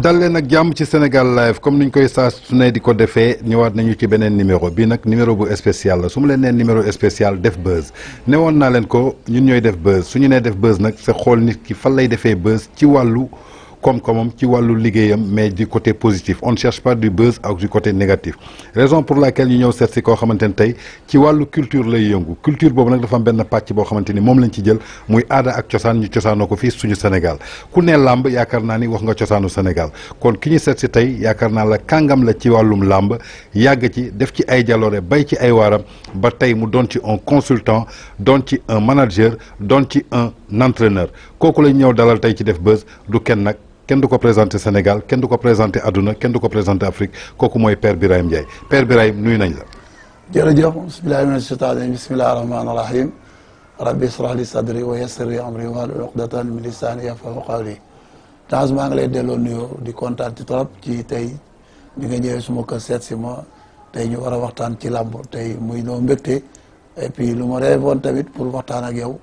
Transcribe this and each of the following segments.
dal leen ak jàmm ci Sénégal live comme niñ koy saa su ne di ko defee ñëwaat nañu ci beneen numéro bi nag numéro bu spécial la su ma leen nee numéro spécial def buzz newoon naa leen ko ñun ñooy def buzz su ñu nee def buzz nag c'est xool nit ki fan lay defee buzz ci wàllu koom-koomam ci wàllu liggéeyam mais du côté positif on ne cherche pas du buzz ak du côté négatif raison pour laquelle ñu ñëw seet si koo xamante ne tey ci wàllu culture lay yëngu culture boobu nag dafa am benn pàcc boo xamante ni moom lañ ci jël muy aada ak cosaan ñu cosaanoo ko fii suñu Sénégal ku ne làmb yaakaar naa ni wax nga cosaanu Sénégal kon ki ñu seet si tey yaakaar naa la kàngam la ci wàllum làmb yàgg ci def ci ay jaloore bay ci ay waaram ba tey mu doon ci un consultant doon ci un manager doon ci un entraîneur kooku lañ ñëw dalal tey ci def buzz du kenn nag kenn du ko présenté Sénégal kenn du ko présenté àdduna kenn du ko présenté Afrique kooku mooy Père Birahim Ndiaye Père Birahim nuyu nañ la. jërëjëf bismillahi mina shaytaani rajiim bismillahi rahmaani rahiim rabbi israh li sadri wa yassir li amri wahlul uqdatan min lisaani yafqahu qawli Tange maa ngi lay delloo nuyoo di kontaan ci trop ci tey bi nga ñëwee suma kër seet si ma tey ñu war a waxtaan ci làmb tey muy noo mbégte et puis lu ma rêvoon tamit pour waxtaan ak yow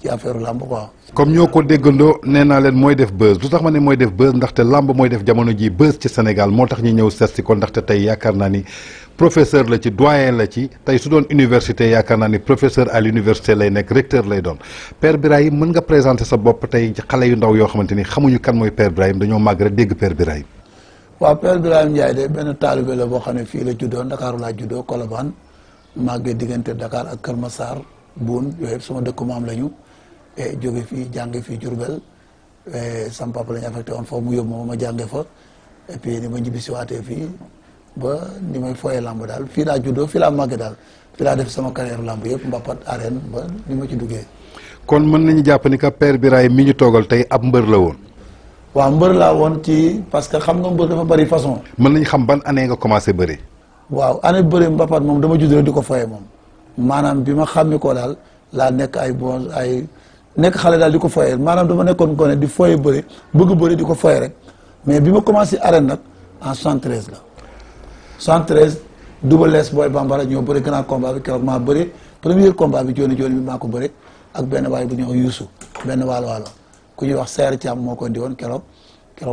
ci affaire làmb quoi. comme ñoo ko déggandoo nee naa leen mooy def buzz lu tax ma ne mooy def buzz ndaxte làmb mooy def jamono ji buzz ci Sénégal moo tax ñu ñëw seet si ko ndaxte tey yaakaar naa ni professeur la ci doyen la ci tey su doon université yaakaar naa ni professeur à l'université lay nekk recteur lay doon Père Birahim mën nga présenter sa bopp tey ci xale yu ndaw yoo xamante ni xamuñu kan mooy Père Birahim dañoo màgg rek dégg Père Birahim. waaw Père Birahim Ndiaye de benn taalibe la boo xam ne fii la juddoo Dakar laa juddoo Colobane màggee diggante Dakar ak Kër Massar Boune yooyu yëpp sama dëkku maam lañu jóge fii jànge fii Diourbel sama papa lañu affecté woon foofu mu yóbbu ma jànge fa et puis ni ma ñibbisiwaatee fii ba ni may foyee lamb daal fii laa juddoo fii laa màgge daal fii laa def sama carrière lamb yëpp mbappat arène ba ni ma ci duggee. kon mën nañu jàpp ni que Père Birahim mi ñu toogal tey ab mbër la woon. waaw mbër laa woon ci parce que xam nga mbër dafa bari façon. mën nañu xam ban année nga commencé bëri. waaw année bëri mbappat moom dama judd rek di ko foyee moom maanaam bi ma xàmmi ko daal laa nekk nekk xale daal di ko foyee maanaam dama nekkoon gone di foyee bëri bëgg bëri di ko foyee rek mais bi ma commencé arène nag en 73 la 73 Double Less Boy Bambara ñoo bëri grand combat bi keroog maa bëri premier combat bi jooni jooni bi maa ko bëri ak benn waay bu ñëw Youssou benn waalo ku ñuy wax Seer Thiam moo ko indi woon keroog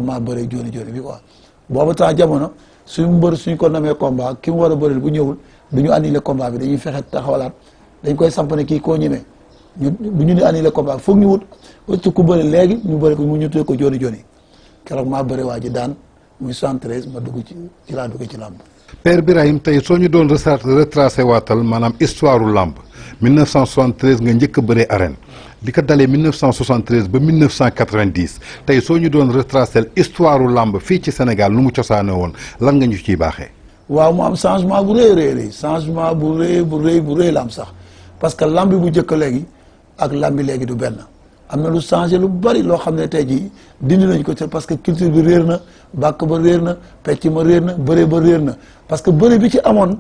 maa bëri jooni jooni bi quoi boobu temps jamono suñu ko namee combat ki mu war a bëri bu ñëwul du ñu annulé combat bi dañuy fexe taxawalaat dañ koy samp ne kii koo ñemee bu ñu ni annulé combat foog ñu wut ci ku bëri léegi ñu bëri ko mu ñu tuddee ko jooni jooni keroog maa bëri waa ji daan muy 73 ma dugg ci laa dugg ci làmb. Père Birahim tey soo ñu doon retracé waatal maanaam histoire u làmb 1973 nga njëkk a bëree arène li ko dalee 1973 ba 1990 tey soo ñu doon retracé histoire u làmb fii ci Sénégal nu mu cosaane woon lan nga ñu ciy baaxee. waaw mu am changement bu rëy changement bu rëy la am sax parce que lamb bu njëkk léegi ak lambi léegi du benn am na lu changé lu bari loo xam ne tey jii dindi nañ ko parce que culture bi réer na bàkk ba réer na pecc ma réer na bëre ba réer na parce que bëre bi ci amoon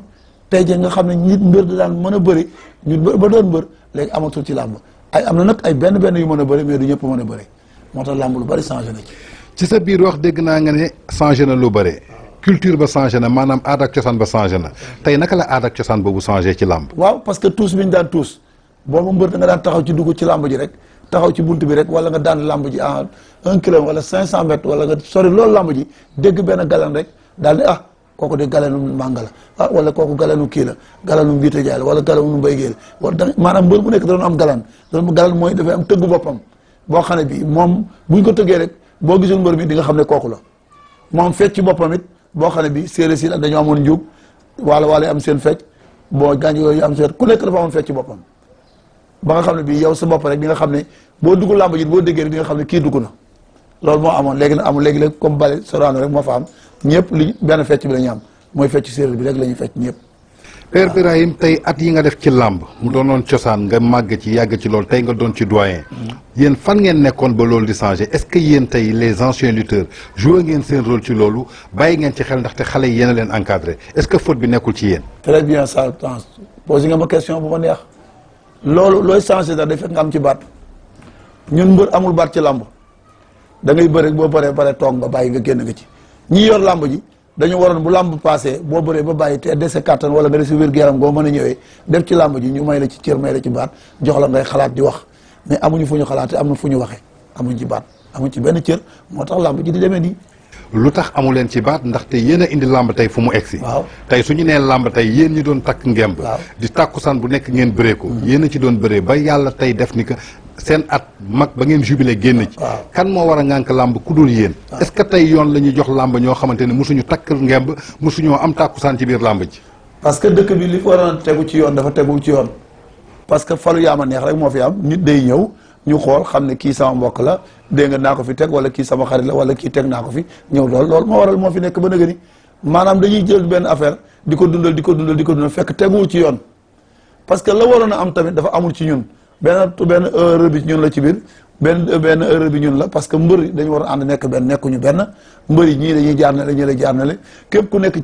tey jii nga xam ne nit mbër da daan mën a bëri ñu ba doon mbër léegi amatul ci làmb am na nag ay benn yu mën a bëri mais du ñëpp mën a bëri moo tax làmb lu bari changé na ci sa biir wax dégg naa nga ne changé na lu bëri culture ba changé na maanaam aada ak cosaan ba changé na tey naka la aada ak cosaan boobu changé ci làmb. waaw parce que tuus bi ñu daan tuus boobu mbër da nga daan taxaw ci dugg ci làmb ji rek taxaw ci bunt bi rek wala nga daan làmb ji en 1 kilomètre wala 500 mètres wala nga sori loolu làmb ji dégg benn galan rek daal ne kooku de galanu mànga la wala kooku galanu kii la galanu mbiite jaay la wala galanu mbay géey la wala maanaam mbër bu nekk da doon am galan mooy dafay am tëggu boppam boo xam ne bi moom buñ ko tëggee rek boo gisul mbër bi di nga xam ne kooku la moom fecc ci boppam it boo xam ne bi séeréer si la dañoo amoon njuug wala am seen fecc boo gànj yooyu am seen ku nekk dafa amoon fecc ci boppam ba nga xam ne bii yow sa bopp rek di nga xam ne boo dugg làmb ji boo déggee rek di nga xam ne kii dugg na loolu moo amoon léegi nag amul léegi comme bale Sorano rek moo fa am ñëpp li benn fecc bi la ñu am mooy fecc séeréer bi rek la ñuy fecc ñëpp. Père Birahim tey at yi nga def ci làmb mu doonoon cosaan nga màgg ci yàgg ci loolu tey nga doon ci doyen yéen fan ngeen nekkoon ba loolu di changé est-ce que yéen tey les anciens lutteurs joué ngeen seen rôle ci loolu bàyyi ngeen ci xel ndaxte xale yi yéen a leen encadré est-ce que faute bi nekkul ci yéen. très bien ça posé nga ma question bu ma neex loolu looy changé daal day fekk nga am ci baat ñun mbër amul baat ci làmb da ngay bëri boo bëree bare toog nga bàyyi nga génn nga ci ñi yor làmb ji dañu waroon bu làmb passé boo bëree ba bàyyi te dese kàttan wala nga dese wér-gu-yaram goo mën a ñëwee def ci làmb ji ñu may la ci cër may la ci baat jox la ngay xalaat di wax mais amuñu fu ñu xalaate am na fu ñu waxee amuñ ci baat amuñ ci benn cër moo tax làmb ji di demee nii. lu tax amu leen ci baat ndaxte yéen a indi làmb tey fu mu egsi waaw tey su ñu nee làmb tey yéen ñi doon takk ngemb di tàkkusaan bu nekk ngeen bëree ko yéen a ci doon bëree ba yàlla tey def ni que seen at mag ba ngeen jubilé génn ci kan moo war a ŋànk làmb ku dul yéen est-ce que tey yoon la ñuy jox làmb ñoo xamante ne mosuñu takk ngemb mosuñoo am tàkkusaan ci biir làmb ji parce que dëkk bi li fa waroon tegu ci yoon dafa tegu ci yoon parce que falu yaama neex rek moo fi am nit day ñëw ñu xool xam ne kii sama mbokk la dégg nga naa ko fi teg wala kii sama xarit la wala kii teg naa ko fi ñëw loolu moo waral moo fi nekk ba nëgëni maanaam dañuy jël benn affaire di ko dundal fekk teguwul ci yoon parce que la waroon a am tamit dafa amul ci ñun benn erreur bi ñun la ci biir benn erreur bi ñun la parce que mbër yi dañu war a ànd nekk benn nekkuñu benn mbër yi ñii dañuy jaar na le ñii la jaar na le képp ku nekk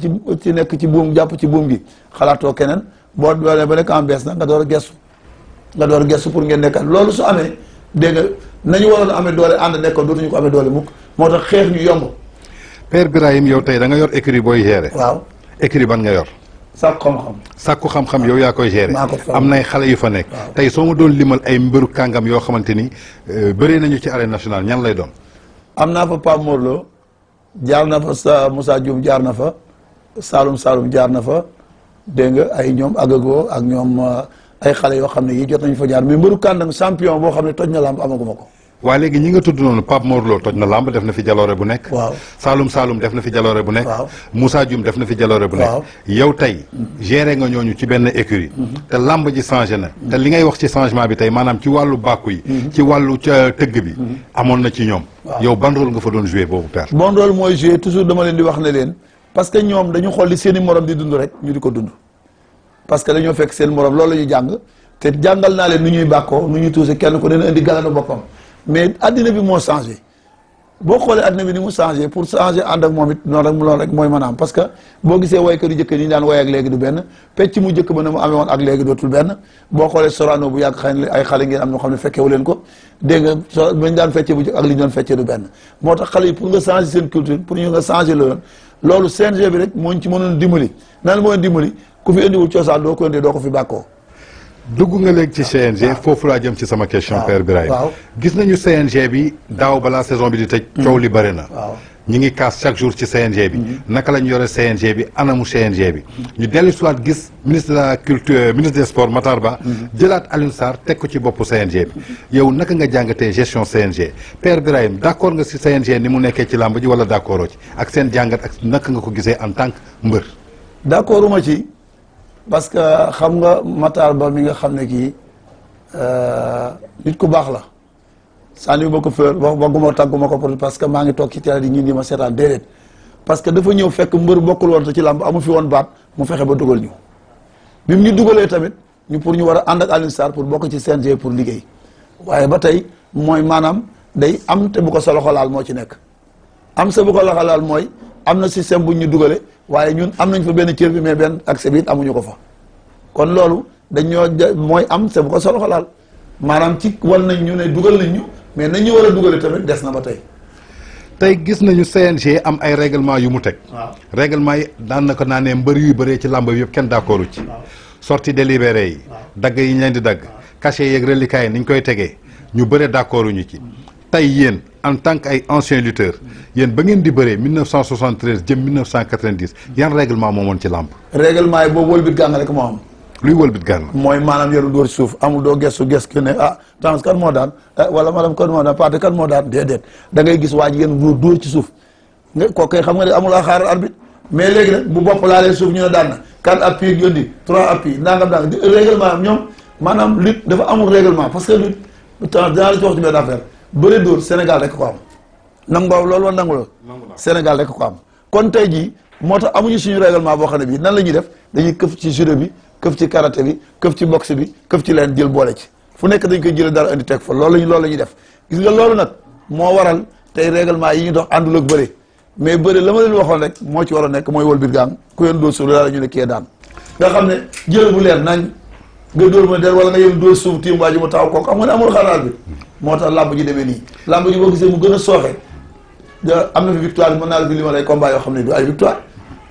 ci buum jàpp ci buum gi xalaatoo keneen boo doolee ba nekk en bees na nga door a gestu pour ngeen nekkat loolu su amee dégg nga nañu waroon a amee doole ànd nekkoon dootuñu ko amee doole mukk moo tax xeex ñu yomb. Père Birahim yow tey da nga yor écurie booy gérer. waaw écurie ban nga yor. sàkku xam-xam yow yaa koy gérer. am nay xale yu fa nekk. tey soo ma doon limal ay mbëru kàngam yoo xamante ni bëree nañu ci arène nationale ñan lay doon. am naa fa Pape Morlo jaar na fa sa Moussa Dioum jaar na fa Saloum jaar na fa dégg nga ay ñoom Agago ak ñoom ay xale yoo xam ne yi jot nañu fa jaar mais mbëru kàndang champion boo xam ne toj na lamb amaguma ko. waa léegi ñi nga tudd noonu Pape Morlo toj na lamb def na fi jaloore bu nekk. waaw Saloum def na fi jaloore bu nekk. waaw Moussa Dioum def na fi jaloore bu nekk. yow tey géré nga ñooñu ci benn écurie. te lamb ji changé na. te li ngay wax ci changement bi tey maanaam ci wàllu bàkku yi. ci wàllu ca tëgg bi. amoon na ci ñoom. yow ban rôle nga fa doon joué boobu père. bon rôle mooy joué toujours dama leen di wax ne leen parce que ñoom dañu xool li seen i morom di dund rek ñu di ko dund parce que dañoo fekk seen morom loolu la ñu jàng te jàngal naa leen nu ñuy bàkkoo nu ñuy tuuse kenn ko dana indi galanu boppam mais addina bi moo changé boo xoolee addina bi ni mu changé pour changer ànd ak moom it noonu rek mooy mën a am parce que boo gisee waykat yu jëkk ni ñu daan way ak léegi du benn pecc mu jëkk ba na mu amee woon ak léegi dootul benn boo xoolee Sorano bu yàgg xëy na ay xale ngeen am ñoo xam ne fekkewu leen ko dégg nga so bañ daan feccee bu jëkk ak li ñu doon feccee du benn moo tax xale yi pour nga changer seen culture pour ñu nga changer loolu CNG bi rek moo ñu ci mënoon dimbali nan moo dimbali ku fi indiwul cosaan doo ko indee doo ko fi bàkkoo dugg nga léegi ci CNG foofu laa jëm ci sama question Père Birahim gis nañu CNG bi daaw balaa saison bi di tëj coow li bëri na ñi ngi kaas chaque jour ci CNG bi naka lañ yore CNG bi anamu CNG bi ñu dellu soit gis ministre de la culture ministre des sports Matar Ba jëlaat Alioune Sarr teg ko ci boppu CNG bi yow naka nga jàngatee gestion CNG Père Birahim d'accord nga ci CNG ni mu nekkee ci làmb ji wala d'accordoo ci ak seen jàngat ak naka nga ko gisee en tant que mbër d'accorduma ci parce que xam nga Matar Ba mi nga xam ne kii nit ku baax la sànni ma ko fër waxuma tàgguma ko parce que maa ngi toog ci télé di ñun di ma seetaan déedéet parce que dafa ñëw fekk mbër bokkul woon te ci làmb amu fi woon baat mu fexe ba dugal ñu bi mu ñu dugalee tamit ñu pour ñu war a ànd ak Alioune Sarr pour bokk ci CNG pour liggéey waaye ba tey mooy maanaam day am te bu ko sa loxo laal moo ci nekk am sa bu ko loxo laal mooy am na système bu ñu dugale waaye ñun am nañ fa benn cër bi mais benn accès bi it amuñu ko fa kon loolu dañoo mooy am sa bu ko sa loxo laal maanaam ci wal nañ ñu ne dugal nañ ñu mais nañ ñu war a dugale tamit des na ba tey. tey gis nañu CNG am ay règlement yu mu teg. règlement yi daan na ko naa ne mbër yu bëree ci làmb bi yëpp kenn d'accordu ci. sortie délibérée yi. dagg yi ñu leen di dagg. cachet yeeg reliquats yi ni ñu koy tegee ñu bëre d'accorduñu ci. tey yéen en tant que ay anciens lutteurs yéen ba ngeen di bëree 1973 jëm 1990 yan règlement moo woon ci làmb. règlement yi boobu wëlbit gàng rek moo am. luy wëlbit gàng. mooy maanaam yoru dóor ci suuf amul doo gestu ki ne temps kan moo daan wala madame kan moo daan Paate kan moo daan déedéet da ngay gis waa ji yéen dóor ci suuf nga kooku kay xam nga ne amul a xaaral arbitre mais léegi nag bu bopp laalee suuf ñu ne daan na 4 appuis yónni 3 appuis nangam règlement ñoom maanaam lutte dafa amul règlement parce que lutte temps dinaa la ci wax ci benn affaire bëri dóor Sénégal rek ko am nangu loolu wala nangu loolu Sénégal rek ko am kon tey jii moo tax amuñu suñu règlement boo xam ne bii nan la ñuy def dañuy këf ci judo bi këf ci karaté bi këf ci boxe bi këf ci leen jël boole ci fu nekk dañ koy jëlee dara indi teg fa loolu la ñuy def gis nga loolu nag moo waral tey règlement yi ñu dox àndul ak bëre mais bëre la ma leen waxoon rek moo ci war a nekk mooy wol biir gaam ku yoon dóor suuf la ñu ne kii daan nga xam ne jël bu leer nañ nga dóor ma der wala nga yéen dóor suuf tiim waa ji mu taxaw kooku xam nga ne amul xalaat bi moo tax làmb ji demee nii làmb ji boo gisee mu gën a sooxe am na fi victoire mën naa la fi li ma lay combat yoo xam ne du ay victoire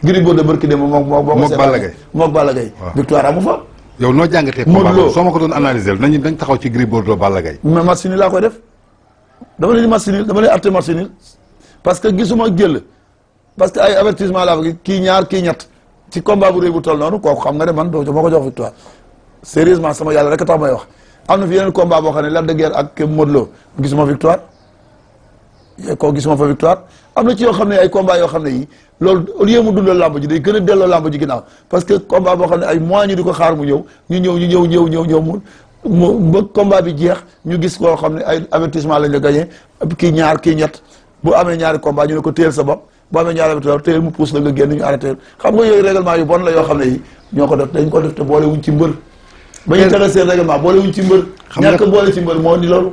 Gris Bordeaux barki dem mook Balla Gaye victoire amu fa yow noo jàngatee combat soo ma ko doon analyser dañ taxaw ci Gris Bordeaux Balla Gaye mais match nul laa koy def dama leen di match nul dama leen atte match nul parce que gisuma jël parce que ay avertissement laa bëgg kii ñaar kii ñett ci combat bu réy bu toll noonu kooku xam nga ne man doo ma ko jox victoire sérieusement sama yàlla rek tax may wax am na fi yeneen combat boo xam ne Lac de Guiers ak Modou Lo gisuma victoire kooku gisuma fa victoire am na ci yoo xam ne ay combat yoo xam ne yi loolu au lieu mu dundal làmb ji day gën a delloo làmb ji ginnaaw parce que combat boo xam ne ay mois ñu di ko xaar mu ñëw mu ba combat bi jeex ñu gis koo xam ne ay avertissement lañ la gagné kii ñaar kii ñett bu amee ñaari combat ñu ne ko téyel sa bopp bu amee ñaari avertissement téyel mu pousse la nga génn ñu arrêté xam nga yooyu règlement yu bon la yoo xam ne yi ñoo ko def dañ ko def te boole wuñ ci mbër ba ñu tegal seen règlement boole wuñ ci mbër ñàkk boole ci mbër moo di loolu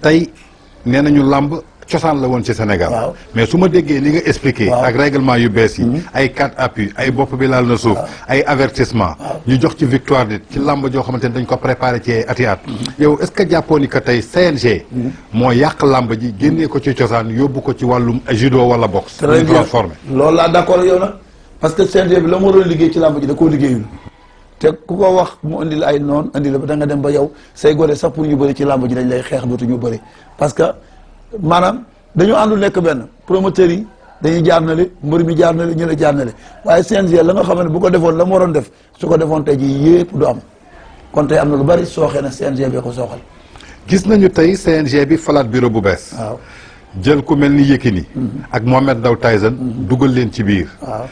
tey nee nañu làmb cosaan la woon ci Sénégal mais su ma déggee li nga expliqué ak règlement yu bees yi ay 4 appuis ay bopp bi laal na suuf ay avertissement ñu jox ci victoire nit ci làmb joo xamante ne dañ ko préparé ci ati at yow est-ce que jàppoo ni que tey CNG moo yàq làmb ji génnee ko ci cosaan yóbbu ko ci wàllum judo wala boxe ñu transformé loolu laa d'accord ak yow nag parce que CNG bi la mu waroon liggéey ci làmb ji da koo liggéeyul te ku ko wax mu indi la ay noon indi la ba da nga dem ba yow say gone sax pour ñu bëri ci làmb ji dañ lay xeex dootu ñu bëri parce que maanaam dañoo àndul nekk benn promoteurs yi dañuy jaar na le mbër mi jaar na le ñu la jaar na le waaye CNG la nga xam ne bu ko defoon la mu waroon def su ko defoon tey ji yépp du am kon tey am na lu bari sooxee na CNG bee ko sooxal gis nañu tey CNG bi falaat bureau bu bees waaw jël ku mel ni Yékini ak Mohamed Ndao Tyson dugal leen ci biir waaw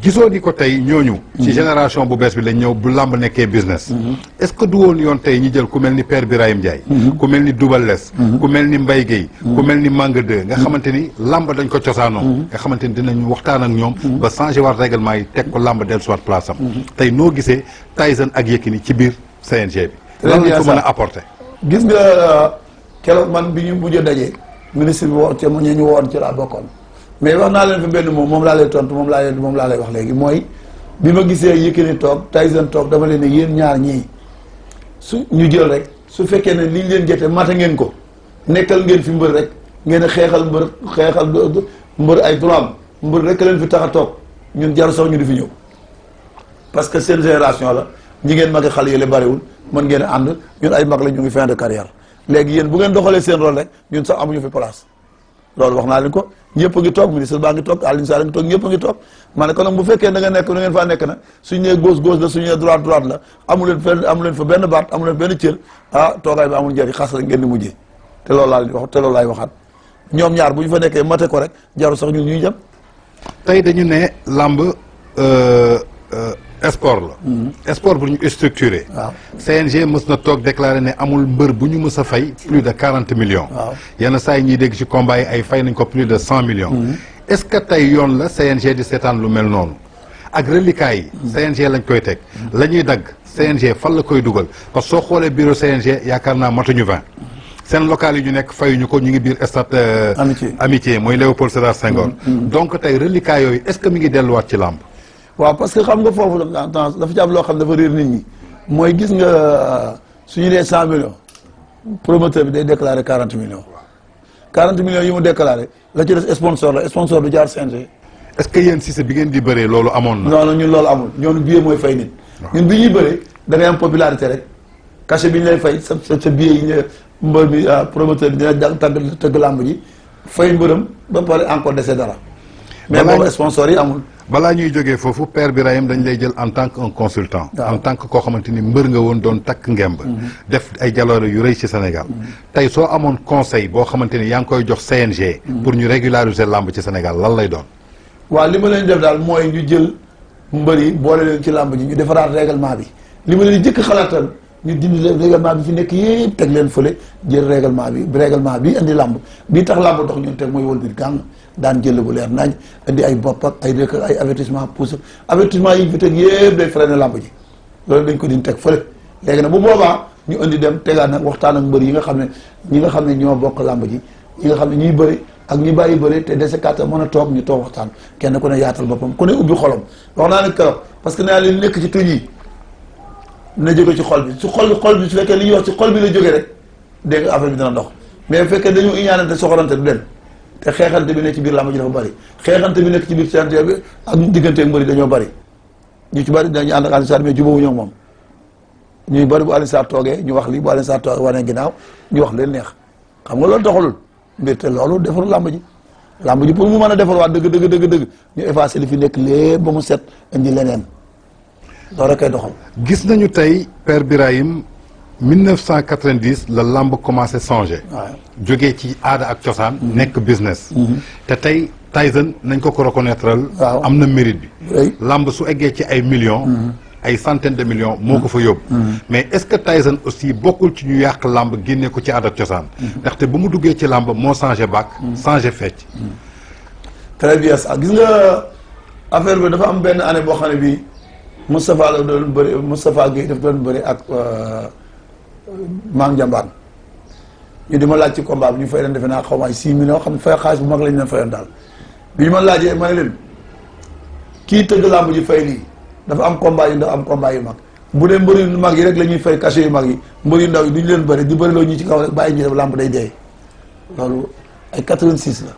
gisoo ni ko tey ñooñu ci génération bu bees bi lañ ñëw bu làmb nekkee business est-ce que du woon yoon tey ñi jël ku mel ni Père Birahim Ndiaye ku mel ni Double Less ku mel ni Mbaye Guèye ku mel ni Manga 2 nga xamante ni làmb dañ ko cosaanoo nga xamante ni dinañ waxtaan ak ñoom ba changé waat règlement yi teg ko làmb dellu siwaat place am tey noo gisee Tyson ak Yékini ci biir CNG bi lan lañ ko mën a apporter gis nga keroog man bi ñu mujj dajee ministre bi woo ca mu ñu woon ci laa bokkoon mais wax naa leen fi benn moom laa lay tontu moom laa lay wax léegi mooy bi ma gisee Yékini toog Tyson toog dama leen ne yéen ñaar ñii su ñu jël rek su fekkee ne liñ leen jotee mata ngeen ko nekkal ngeen fi mbër rek ngeen xeexal mbër ay droit am mbër rek leen fi tax a toog ñun jaru sax ñu di fi ñëw parce que seen génération la ñi ngeen magi xale yële bariwul mën ngeen a ànd ñun ay mag la ñu ngi fin de carrière léegi yéen bu ngeen doxalee seen rôle rek ñun sax amuñu fi place loolu wax naa leen ko ñëpp a ngi toog ministre baa ngi toog Alioune Sarr a ngi toog ñëpp a ngi toog ma ne ko nag bu fekkee da nga nekk da ngeen faa nekk na suñu nee gauche la suñu nee droite la amu leen fa benn baat amu leen benn cër toogaay bi amul njëriñ xas rek ngeen di mujjee te loolu laa leen wax te loolu laay waxaat ñoom ñaar bu ñu fa nekkee mate ko rek jaru sax ñun ñuy jëm tey dañu ne làmb sport la sport bu ñu structuré waaw CNG mës na toog déclaré ne amul mbër bu ñu mës a fay plus de 40 millions waaw yenn saa yi ñuy dégg ci combat yi ay fay nañ ko plus de 100 millions est-ce que tey yoon la CNG di seetaan lu mel noonu ak reliquats yi CNG lañ koy teg la ñuy dagg CNG fan la koy dugal parce que soo xoolee bureau CNG yaakaar naa matuñu 20 seen local yi ñu nekk fayuñu ko ñu ngi biir stade amitié mooy Léopold Sédar Senghor donc tey reliquats yooyu est-ce que mi ngi delluwaat ci làmb waaw parce que xam nga foofu dafa ci am loo xam dafa réer nit ñi mooy gis nga suñu dee 100 millions promoteur bi day déclaré 40 millions 40 millions yi mu déclaré la ci des sponsor la sponsor du jaar CNG. est-ce que yéen si bi ngeen di bëree loolu amoon na. non ñun loolu amul ñoom billet mooy fay nit. ñun bi ñuy bëree da ngay am popularité rek cachet bi ñu lay fay sa billet yi ñu mbër bi promoteur bi dina tëgg làmb ji fay mbërëm ba pare encore dese dara. mais boobu sponsor yi amul. balaa ñuy jógee foofu Père Birahim dañ lay jël en tant que un consultant en tant que koo xamante ni mbër nga woon doon takk ngemb def ay jaloore yu rëy ci Sénégal tey soo amoon conseil boo xamante ni yaa ngi koy jox CNG pour ñu régulariser làmb ci Sénégal lan lay doon waaw li ma leen def daal mooy ñu jël mbër yi boole leen ci làmb ji ñu defaraat règlement bi li ma leen jëkk xalaatal ñu dindi règlement bi fi nekk yëpp teg leen fële jël règlement bi indi làmb bii tax làmb dox ñun teg mooy wël bir gàng daan jël bu leer nañ indi ay bopp ak ay avertissement pousse avertissement yi fi teg yëpp day freiné làmb ji loolu dañ ko din teg fële léegi nag bu boobaa ñu indi dem tegaat nag waxtaan ak mbër yi nga xam ne ñoo bokk làmb ji ñi nga xam ne ñuy bëri ak ñi bàyyi bëri te dese kàttan mën a toog ñu toog waxtaan kenn ku ne yaatal boppam ku ne ubbi xolam wax naa ne keroog parce que nee li nekk ci tuñ yi na jóge ci xol bi su xol bi su fekkee li ñuy wax ci xol bi la jógee rek dégg nga affaire bi dina dox mais bu fekkee dañu iñaanante soxorante du dem te xeexante bi nekk ci biir làmb ji dafa bëri xeexante bi nekk ci biir CNG bi ak diggante ak mbëri dañoo bëri ñu ci bëri dañu ànd ak Alioune Sarr mais jubóowuñu ak moom ñuy bëri bu Alioune Sarr toogee ñu wax lii bu Alioune Sarr toogee wane ginnaaw ñu wax leen neex xam nga loolu doxalul mbir te loolu defarul làmb ji pour mu mën a defarwaat dëgg ñu effacé li fi nekk lépp ba mu set indi leneen loolu rek kay doxal. gis nañu tey Père Birahim 1990 la làmb commencé changé. waaw jógee ci aada ak cosaan. nekk business. te tey Tyson nañ ko reconnaître waaw am na mérite bi. oui làmb su eggee ci ay millions. ay centaines de millions moo ko fa yóbbu. mais est-ce que Tyson aussi bokkul ci ñu yàq làmb génne ko ci aada ak cosaan. ndaxte bu mu duggee ci làmb moo changé bàkk. changé fecc. très bien sax gis nga affaire bi dafa am benn année boo xam ne bii Moustapha la doon bëri Moustapha Guèye daf doon bëri ak Maam Njambaan ñu di ma laaj ci combat bi ñu fay leen defe naa xaw ma ay 6 millions xam ne fay xaalis bu mag lañ leen fayoon daal bi ñu ma laajee ma ne leen kii tëgg làmb ji fay lii dafa am combat yu ndaw am combat yu mag bu dee mbëri yu mag yi rek la ñuy fay cachet yu mag yi mbëri yu ndaw yi duñu leen bëri di bëri loo ñu ci kaw rek bàyyi ñu def làmb day dee loolu ay 86 la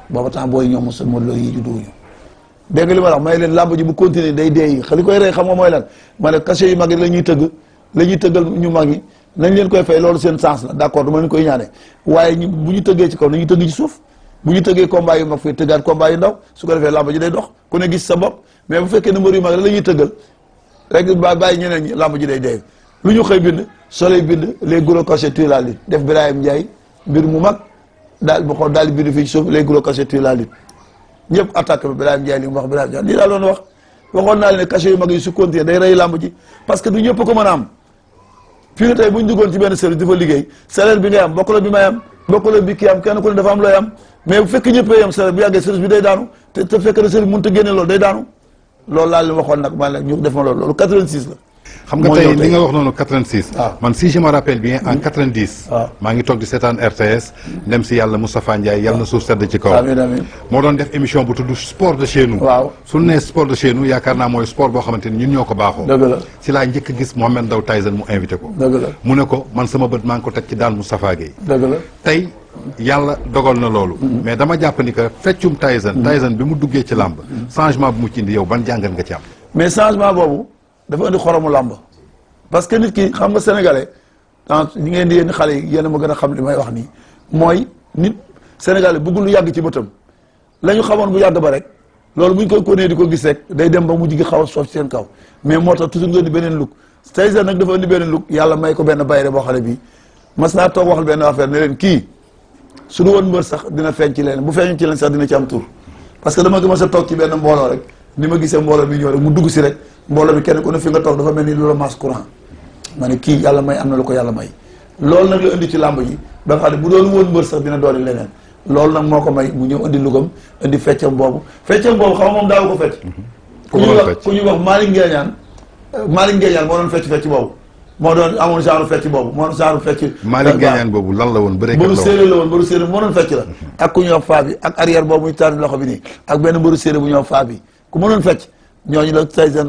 booba temps booy ñoom mosul mo loolu yi judduwuñu dégg nga li ma wax may leen làmb ji bu continuer day dee yi xali koy rey xam nga mooy lan ma ne cachet yu mag yi la ñuy tëgg la ñuy tëggal ñu mag yi nañ leen koy fay loolu seen sens la d'accord dama leen koy ñaane waaye ñu bu ñu tëggee ci kaw nañu tëgg ci suuf bu ñu tëggee combat yu mag fii tëggaat combat yu ndaw su ko defee làmb ji day dox ku ne gis sa bopp mais bu fekkee ne mbër yu mag la ñuy tëggal rek bàyyi ñeneen ñi làmb ji day dee lu ñu xëy bind soleil bind les gros cachets tuent la lutte def Birahim Ndiaye mbir mu mag daal bu xool daal di bind fii ci suuf les gros cachets tuent la lutte ñëpp attaque ba Birahim Ndiaye li mu wax Birahim Ndiaye lii daal doon wax waxoon naa leen ne cachet yu mag yi su continuer day rey làmb ji parce que du ñëpp ko mën a am fii ne tey bu ñu duggoon ci benn service di fa liggéey salaire bi ngay am bokk la bi may am bokk la bi kii am kenn ku ne dafa am looy am mais bu fekk ñëppee am salaire bu yàggee service bi day daanu te fekk na service mënut a génne loolu day daanu loolu laa leen waxoon nag maa ñu def ma loolu 86 la. xam nga tey li nga wax noonu 86. waaw man si je me rappelle bien en 90. waaw maa ngi toog di seetaan RTS. dem si yàlla Moustapha Ndiaye yàlla na suuf sedd ci kaw. amiin amiin moo doon def émission bu tudd sport de chez nous. waaw su nee sport de chez nous yaakaar naa mooy sport boo xamante ni ñun ñoo ko baaxoo. dëgg la si laa njëkk a gis Mohamed Ndao Tyson mu invité ko. dëgg la mu ne ko man sama bët maa ngi ko teg ci daan Moustapha Guèye. dëgg la tey yàlla dogal na loolu. mais dama jàpp ni que feccum Tyson. Tyson bi mu duggee ci làmb. changement bu mu ci indi yow ban jàngat nga ci am. mais changement boobu dafa indi xoromu làmb parce que nit ki xam nga sénégalais ñi ngeen di yéen xale yi yéen a ma gën a xam li may wax nii mooy nit sénégalais bëggul lu yàgg ci bëtam la ñu xamoon bu yàgg ba rek loolu bu ñu koy continuer di ko gis rek day dem ba mujj gi xaw a soof seen kaw mais moo tax toujours nga indi beneen look Tyson nag dafa indi beneen look yàlla may ko benn bayre boo xale bii mas naa toog waxal benn affaire ne leen kii su du woon mbër sax dina feeñ ci leen bu feeñu ci leen sax dina ci am tur parce que dama gëm sa toog ci benn mbooloo rek ni ma gisee mbooloo mi ñëw rek mu dugg si rek mbooloo mi kenn ku ne fi nga toog dafa mel ni lu la masse courant ma ne kii yàlla may am na lu ko yàlla may loolu nag la indi ci làmb ji ba nga xam ne bu doon woon mbër sax dina dooli leneen loolu nag moo ko may mu ñëw indi lugam indi feccam boobu xam nga moom daaw ko fecc ku ñuy wax Malick Nguéniane moo doon fecc boobu moo doon amoon genre fecc boobu moo doon genre fecc Malick Nguéniane boobu lan la woon mbëru séeréer la woon mbëru séeréer moo doon fecc la ak ku ñuy wax faa bi ak arrière boobu muy tànn loxo bi nii ak benn mbëru séeréer bu ñuy wax faa bi ku mënoon fecc ñooñu la Tyson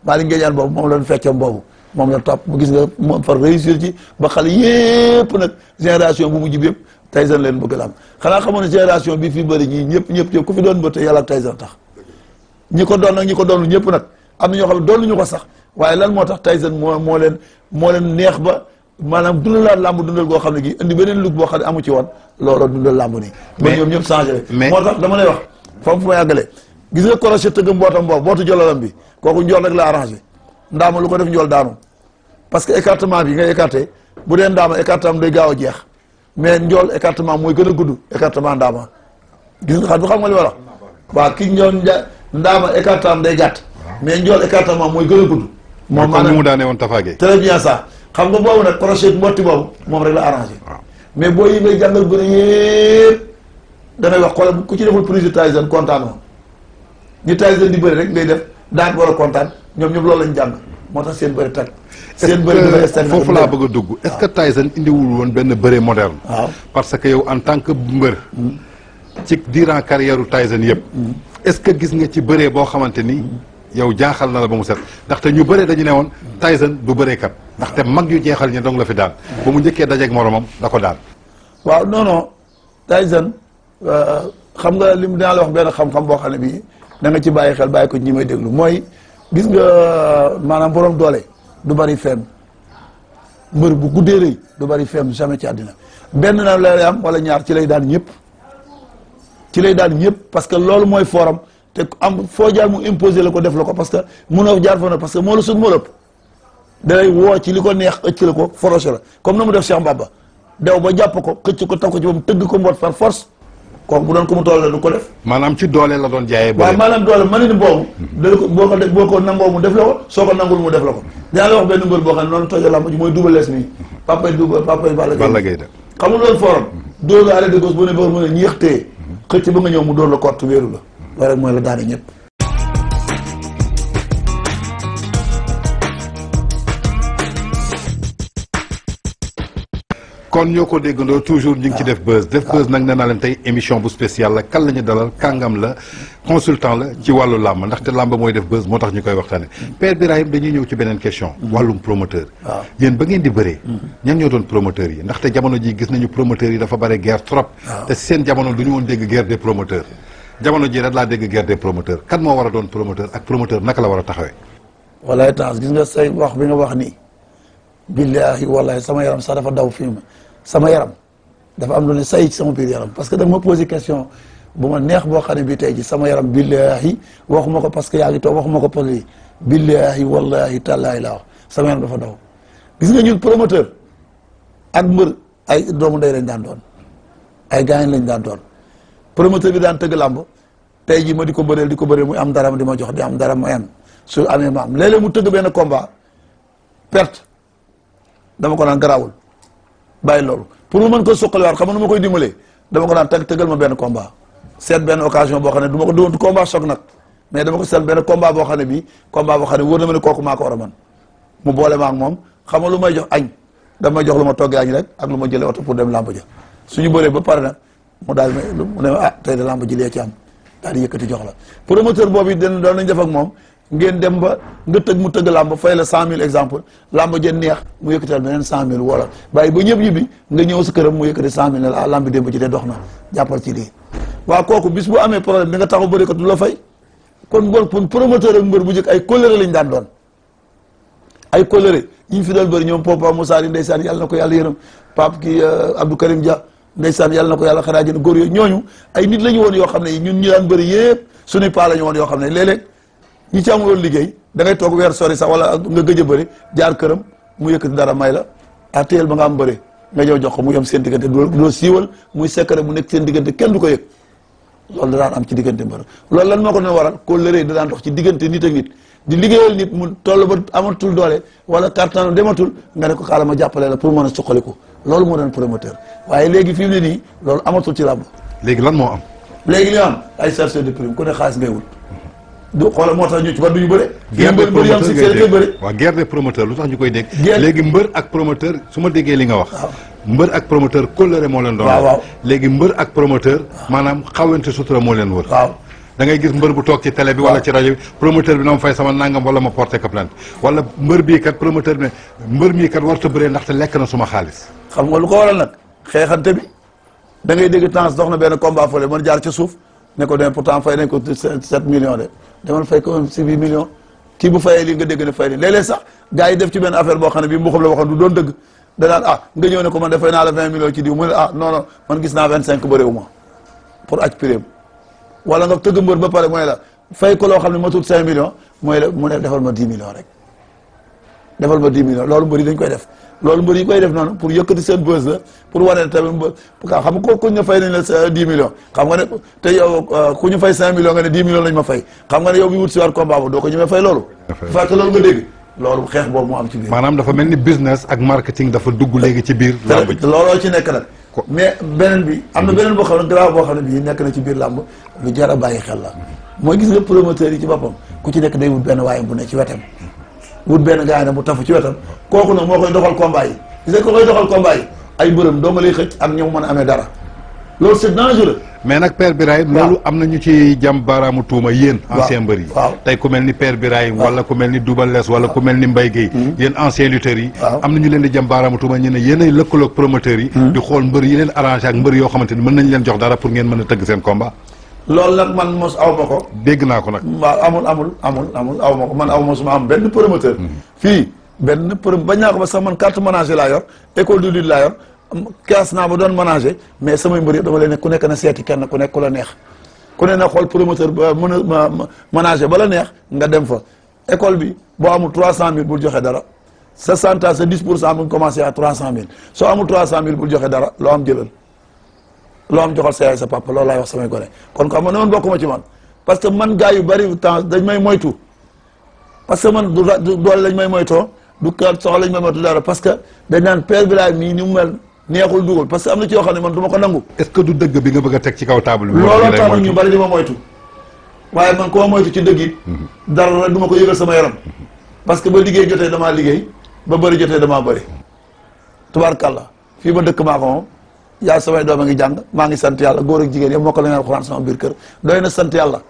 Malick Nguéniane boobu moom la doon feccam boobu moom la topp bu gis nga moom far réussir ci ba xale yépp nag génération bu mujj bi yëpp Tyson leen bëgg la am xanaa xamoon ne génération bi fi bëri ñii ñëpp ku fi doon bëtte yàlla ak Tyson tax ñi ko doon nag ñi ko doon ñëpp nag am na ñoo xam ne doon ñu ko sax waaye lan moo tax Tyson moo leen neex ba maanaam dundalaat làmb dundal goo xam ne gi indi beneen look boo xam ne amu ci woon looloo dundal làmb nii ba ñoom ñëpp changé moo tax dama lay wax foofu fu ma yàggalee gis nga crochet tëgg mbootam boobu bootu jololam bi kooku njool rek la arrangé ndaama lu ko def njool daanu parce que écartement bi ngay écarté bu dee ndaama écartement day gaaw a jeex mais njool écartement mooy gën a gudd écartement ndaama gis nga xam nga li ma wax waaw ki njool ndaama écartement day gàtt mais njool écartement mooy gën a gudd moom maanaam mu daane woon Tafa Gueye très bien ça xam nga boobu nag crochet mbotti boobu moom rek la arrangé mais boo yi ngay jàngal bëri yëpp dangay wax xoolal ku ci deful prise de Tyson kontaan woon ñi Tyson di bëri rek ngay def daan war a kontaan ñoom ñëpp loolu lañ jàng moo tax seen bëri tag seen bëri foofu laa bëgg a dugg est-ce que Tyson indiwul woon benn bëre moderne waaw parce que yow en tant que mbër ci durant carrière u Tyson yëpp est-ce que gis nga ci bëree boo xamante ni yow jaaxal na la ba mu set ndaxte ñu bëree dañu ne woon Tyson du bëreekat ndaxte mag yu jeexal ñi dong la fi daan ba mu njëkkee dajeeg moromam da ko daan waaw non Tyson xam nga lim dinaa la wax benn xam-xam boo xam ne bii da nga ci bàyyi xel bàyyi ko ñi may déglu mooy gis nga maanaam borom doole du bari feem mbër bu guddee rëy du bari feem jamais ci àddina benn na lay am wala ñaar ci lay daan ñëpp parce que loolu mooy forum te am foo jaar mu imposer la ko def la ko parce que mënoo jaar fa na parce que moo la sut moo lëpp dalay woo ci li ko neex ëcc la ko foroché la comme na mu def Cheikh Mbaba dew ba jàpp ko xëcc ko taf ko ci ba mu tëgg ko mboot par force kooku bu doon ko mu toll la du ko def maanaam ci doole la doon jaayee waaw maanaam doole ma ne ni boobu da ko boo ko nangoo mu def la ko soo ko nangul mu def la ko dinaa la wax benn mbër boo xam ne noonu tojoo lamb ji mooy Double Less nii papay Balla Gaye xamul loolu forum dóor la arrêt de gauche bu ne ba mën a ñeex téye xëcc ba nga ñëw mu dóor la kott wéeru la loolu rek mooy la daane ñëpp kon ñoo ko déggandoo toujours ñu ngi ci def buzz nag nee naa leen tey émission bu spéciale la kan la ñu dalal kàngam la consultant la ci wàllu làmb ndaxte làmb mooy def buzz moo tax ñu koy waxtaane Père Birahim dañuy ñëw ci beneen question wàllum promoteur yéen ba ngeen di bëree ñan ñoo doon promoteurs yi ndaxte jamono ji gis nañu promoteurs yi dafa bare guerre trop te seen jamono du ñu woon dégg guerre des promoteurs jamono ji rek laa dégg guerre des promoteurs kan moo war a doon promoteur ak promoteur naka la war a taxawee walaay temps gis nga say wax bi nga wax nii billaahi wallaahi sama yaram sax dafa daw fii sama yaram dafa am lu ne say ci sama biir yaram parce que da nga ma posé question bu ma neex boo xam ne bii tey ji sama yaram billaahi waxuma ko parce que yaa ngi toog waxuma ko parce que billaahi wallaahi tallaahi laa wax sama yaram dafa daw gis nga ñun promoteur ak mbër ay doomu ndey lañ daan doon ay gaañ lañ daan doon promoteur bi daan tëgg làmb tey ji ma di ko bëreel muy am dara di ma jox di am dara ma am su amee ma am léeg-léeg mu tëgg benn combat perte dama ko naan garaawul bàyyi loolu pour mu mën ko suqaliwaat xam nga nu ma koy dimbalee dama ko naan tëggal ma benn combat seet benn occasion boo xam ne du ma ko du combat choc nag mais dama ko seet benn combat boo xam ne bii combat boo xam ne wóor na ma ne kooku maa ko war a man mu boole ma ak moom xam nga lu may jox añ damay jox lu ma toggee añ rek ak lu ma jëlee oto pour dem làmb ja suñu bëree ba pare nag mu daal mu ne ah tey de làmb ji lee ci am daal di yëkkati jox la promoteur boobu doon nañ def ak moom ngeen dem ba nga tëgg mu tëgg làmb fay la 100 000 exemple làmb jën neex mu yëkkatal beneen 100 000 wala bàyyi ba ñëpp ñibbi nga ñëw sa këram mu yëkkati 100 000 ne la làmb démb ci de dox na jàppal ci lii waaw kooku bis bu amee problème bi nga taxaw bëri ko du la fay kon bon promoteur ak mbër bu njëkk ay colère lañ daan doon ay colère ñi fi doon bëri ñoom Popa Moussa yi ndeysaan yàlla na ko yàlla yërëm Pape kii Abdou Karim Dia ndeysaan yàlla na ko yàlla xaraa jën góor yooyu ñooñu ay nit la ñu woon yoo xam ne ñun ñu daan bëri yëpp suñuy paa la ñu woon yoo xam ne léeg-léeg ñi ci amuloon liggéey da ngay toog weer sori sax wala nga gëj a bëri jaar këram mu yëkkati dara may la ah téyel ba nga am bëri nga ñëw jox ko mu yem seen diggante doo siiwal muy secret mu nekk seen diggante kenn du ko yëg loolu da daan am ci diggante mbër loolu lan moo ko doon waral kóllëre da daan dox ci diggante nit ak nit di liggéeyal nit mu toll ba amatul doole wala carton dematul nga ne ko xaaral ma jàppale la pour mën a suqaliku loolu moo doon promoteur waaye léegi fi mu ne nii loolu amatul ci làmb léegi lan moo am léegi li am ay chercheur de prime ku ne xaalis ngay wut du xoolal moo tax ñu ci ba duñu bëre guerre des mbër yam si koy bëre waaw guerre des promoteurs lu tax ñu koy dégg léegi mbër ak promoteur su ma déggee li nga wax mbër ak promoteur kóllëre moo leen doon waaw léegi mbër ak promoteur maanaam xawante sutura moo leen wër waaw da ngay gis mbër bu toog ci télé bi wala ci rajo bi promoteur bi na ma fay sama nangam wala ma porté ko plainte wala mbër bii kat promoteur bi ne mbër mii kat warta bëree ndaxte lekk na suma xaalis xam nga lu ko waral nag xeexante bi da ngay dégg temps dox na benn combat fële mën jaar ci suuf ne ko dem pourtant fay nañ ko 7 millions de demal fay ko si 8 millions kii bu fayee lii nga dégg ne fay ni léeg-léeg sax gars yi def ci benn affaire boo xam ne bii mbuxam la waxoon du doon dëgg danaan nga ñëw ne ko man dafay naa la 20 millions ci diw mu ne non non man gis naa 25 bëréewu ma pour aj prime wala nga tëgg mbër ba pare mooy la fay ko loo xam ne matul 5 millions mooy la mu ne defal ma 10 millions rek defal ma 10 millions loolu mbër yi dañ koy def loolu mbër yi koy def noonu pour yëkkati seen buzz la pour wane ne tamit xam nga ku ñu fay nañ la 10 millions xam nga ne te yow ku ñu fay 5 millions nga ne 10 millions lañ ma fay xam nga ne yow bi wut si waat combat ba doo ko ñëmee fay loolu fekk loolu nga dégg loolu xeex boobu moo am ci biir maanaam dafa mel ni business ak marketing dafa dugg léegi ci biir làmb ji looloo ci nekk nag mais beneen bi am na beneen boo xam ne grave boo xam ne bii nekk na ci biir làmb lu jar a bàyyi xel la mooy gis nga promoteur yi ci boppam ku ci nekk day wut benn waaye bu ne ci wetam wut benn gars ne mu tafu ci wetam kooku nag moo koy doxal combat yi gis nga ko koy doxal combat yi ay mbërëm doo nga lay xëcc ak ñoom mën a amee dara loolu c'est dangereux mais nag Père Birahim loolu am na ñu ci jam baaraamu tuuma yéen ancien mbër yi tey ku mel ni Père Birahim wala ku mel ni Double Less wala ku mel ni Mbaye Guèye yéen ancien lutteurs yi am na ñu leen di jam baaraamu tuuma ñu ne yéen ay lëkkaloog promoteurs yi di xool mbër yi leen arrangé ak mbër yoo xamante ni mën nañ leen jox dara pour ngeen mën a tëgg seen combat loolu nag man mos aw ma ko dégg naa ko nag waaw amul aw ma ko man aw ma su ma am benn promoteur fii benn përëm bañ naa ko ba sax man carte manager laa yor école de lutte laa yor kees naa ba doon manager mais samay mbër yëpp dama leen ne ku nekk na seeti kenn ku nekk ku la neex ku ne na xool promoteur ba manager ba la neex nga dem fa école bi boo amul 300 000 bul joxe dara sa santage sa 10% mu ngi commencé à 300 000 soo amul 300 000 bul joxe dara loo am jëlal loo am joxal sa yaay sa papa loolu laay wax samay gone kon xam nga ne man bokkuma ci man parce que man gars yu bari temps dañ may moytu parce que man du doole lañ may moytoo du kër soxla lañ may moytu dara parce que dañ naan Père Birahim nii ni mu mel neexul dugal parce que am na ci yoo xam ne man du ma ko nangu. est-ce que du dëgg bi nga bëgg a teg ci kaw table bi. looloo tax ñu bari di ma moytu waaye man koo moytu ci dëgg it dara du ma ko yëgal sama yaram parce que ba liggéey jotee damaa liggéey ba bëri jotee damaa bëri tubaarkàlla fii ba dëkk maa ko moom yaa samay doom a ngi jàng maa ngi sant yàlla góor ak jigéen yëpp moo ko la ngeen alxuraan sama biir kër doy na sant yàlla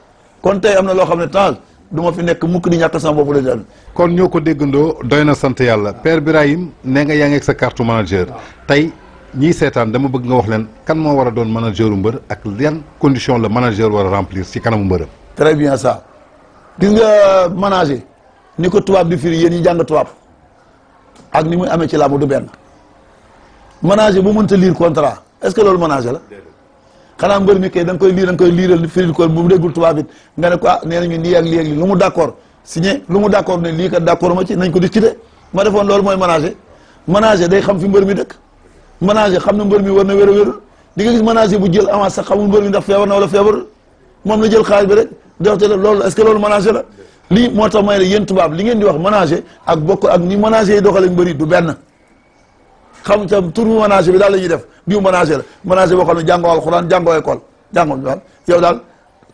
kon tey am na loo xam ne temps du ma fi nekk mukk di ñàkk sama bopp la dal kon ñoo ko déggandoo doy na sant yàlla Père Birahim nee nga yaa ngi ak sa carte manager tey ñii seetaan dama bëgg nga wax leen kan moo war a doon manager u mbër ak yan condition la manager war a remplir ci kanamu mbërëm. très bien ça gis nga manager ni ko tubaab di firi yéen ñi jàng tubaab ak ni muy amee ci làmb du benn manager bu mënta lire contrat est-ce que loolu manager la xanaa mbër mi kay da nga koy lire da nga koy liiral firil ko bu mu déggul tubaab it nga ne ko ah nee nañu lii ak lii ak lii lu mu d'accord signé lu mu d'accord ne lii kat d'accord ma ci nañ ko discuter ma defoon loolu mooy manager day xam fi mbër mi dëkk manager xam na mbër mi war na wér a wérul di nga gis manager bu jël avance sax xamul mbër mi ndax feebar na wala feebarul moom la jël xaalis bi rek doxte la loolu est-ce que loolu manager la lii moo tax may ne yéen tubaab li ngeen di wax manager ak bokk ak ni manager yi doxale mbër yi du benn xam tam tur bu manager bi daal la ñuy def diw manager la manager boo xam ne jàngoo alxuraan jàngoo école jàngoo daal yow daal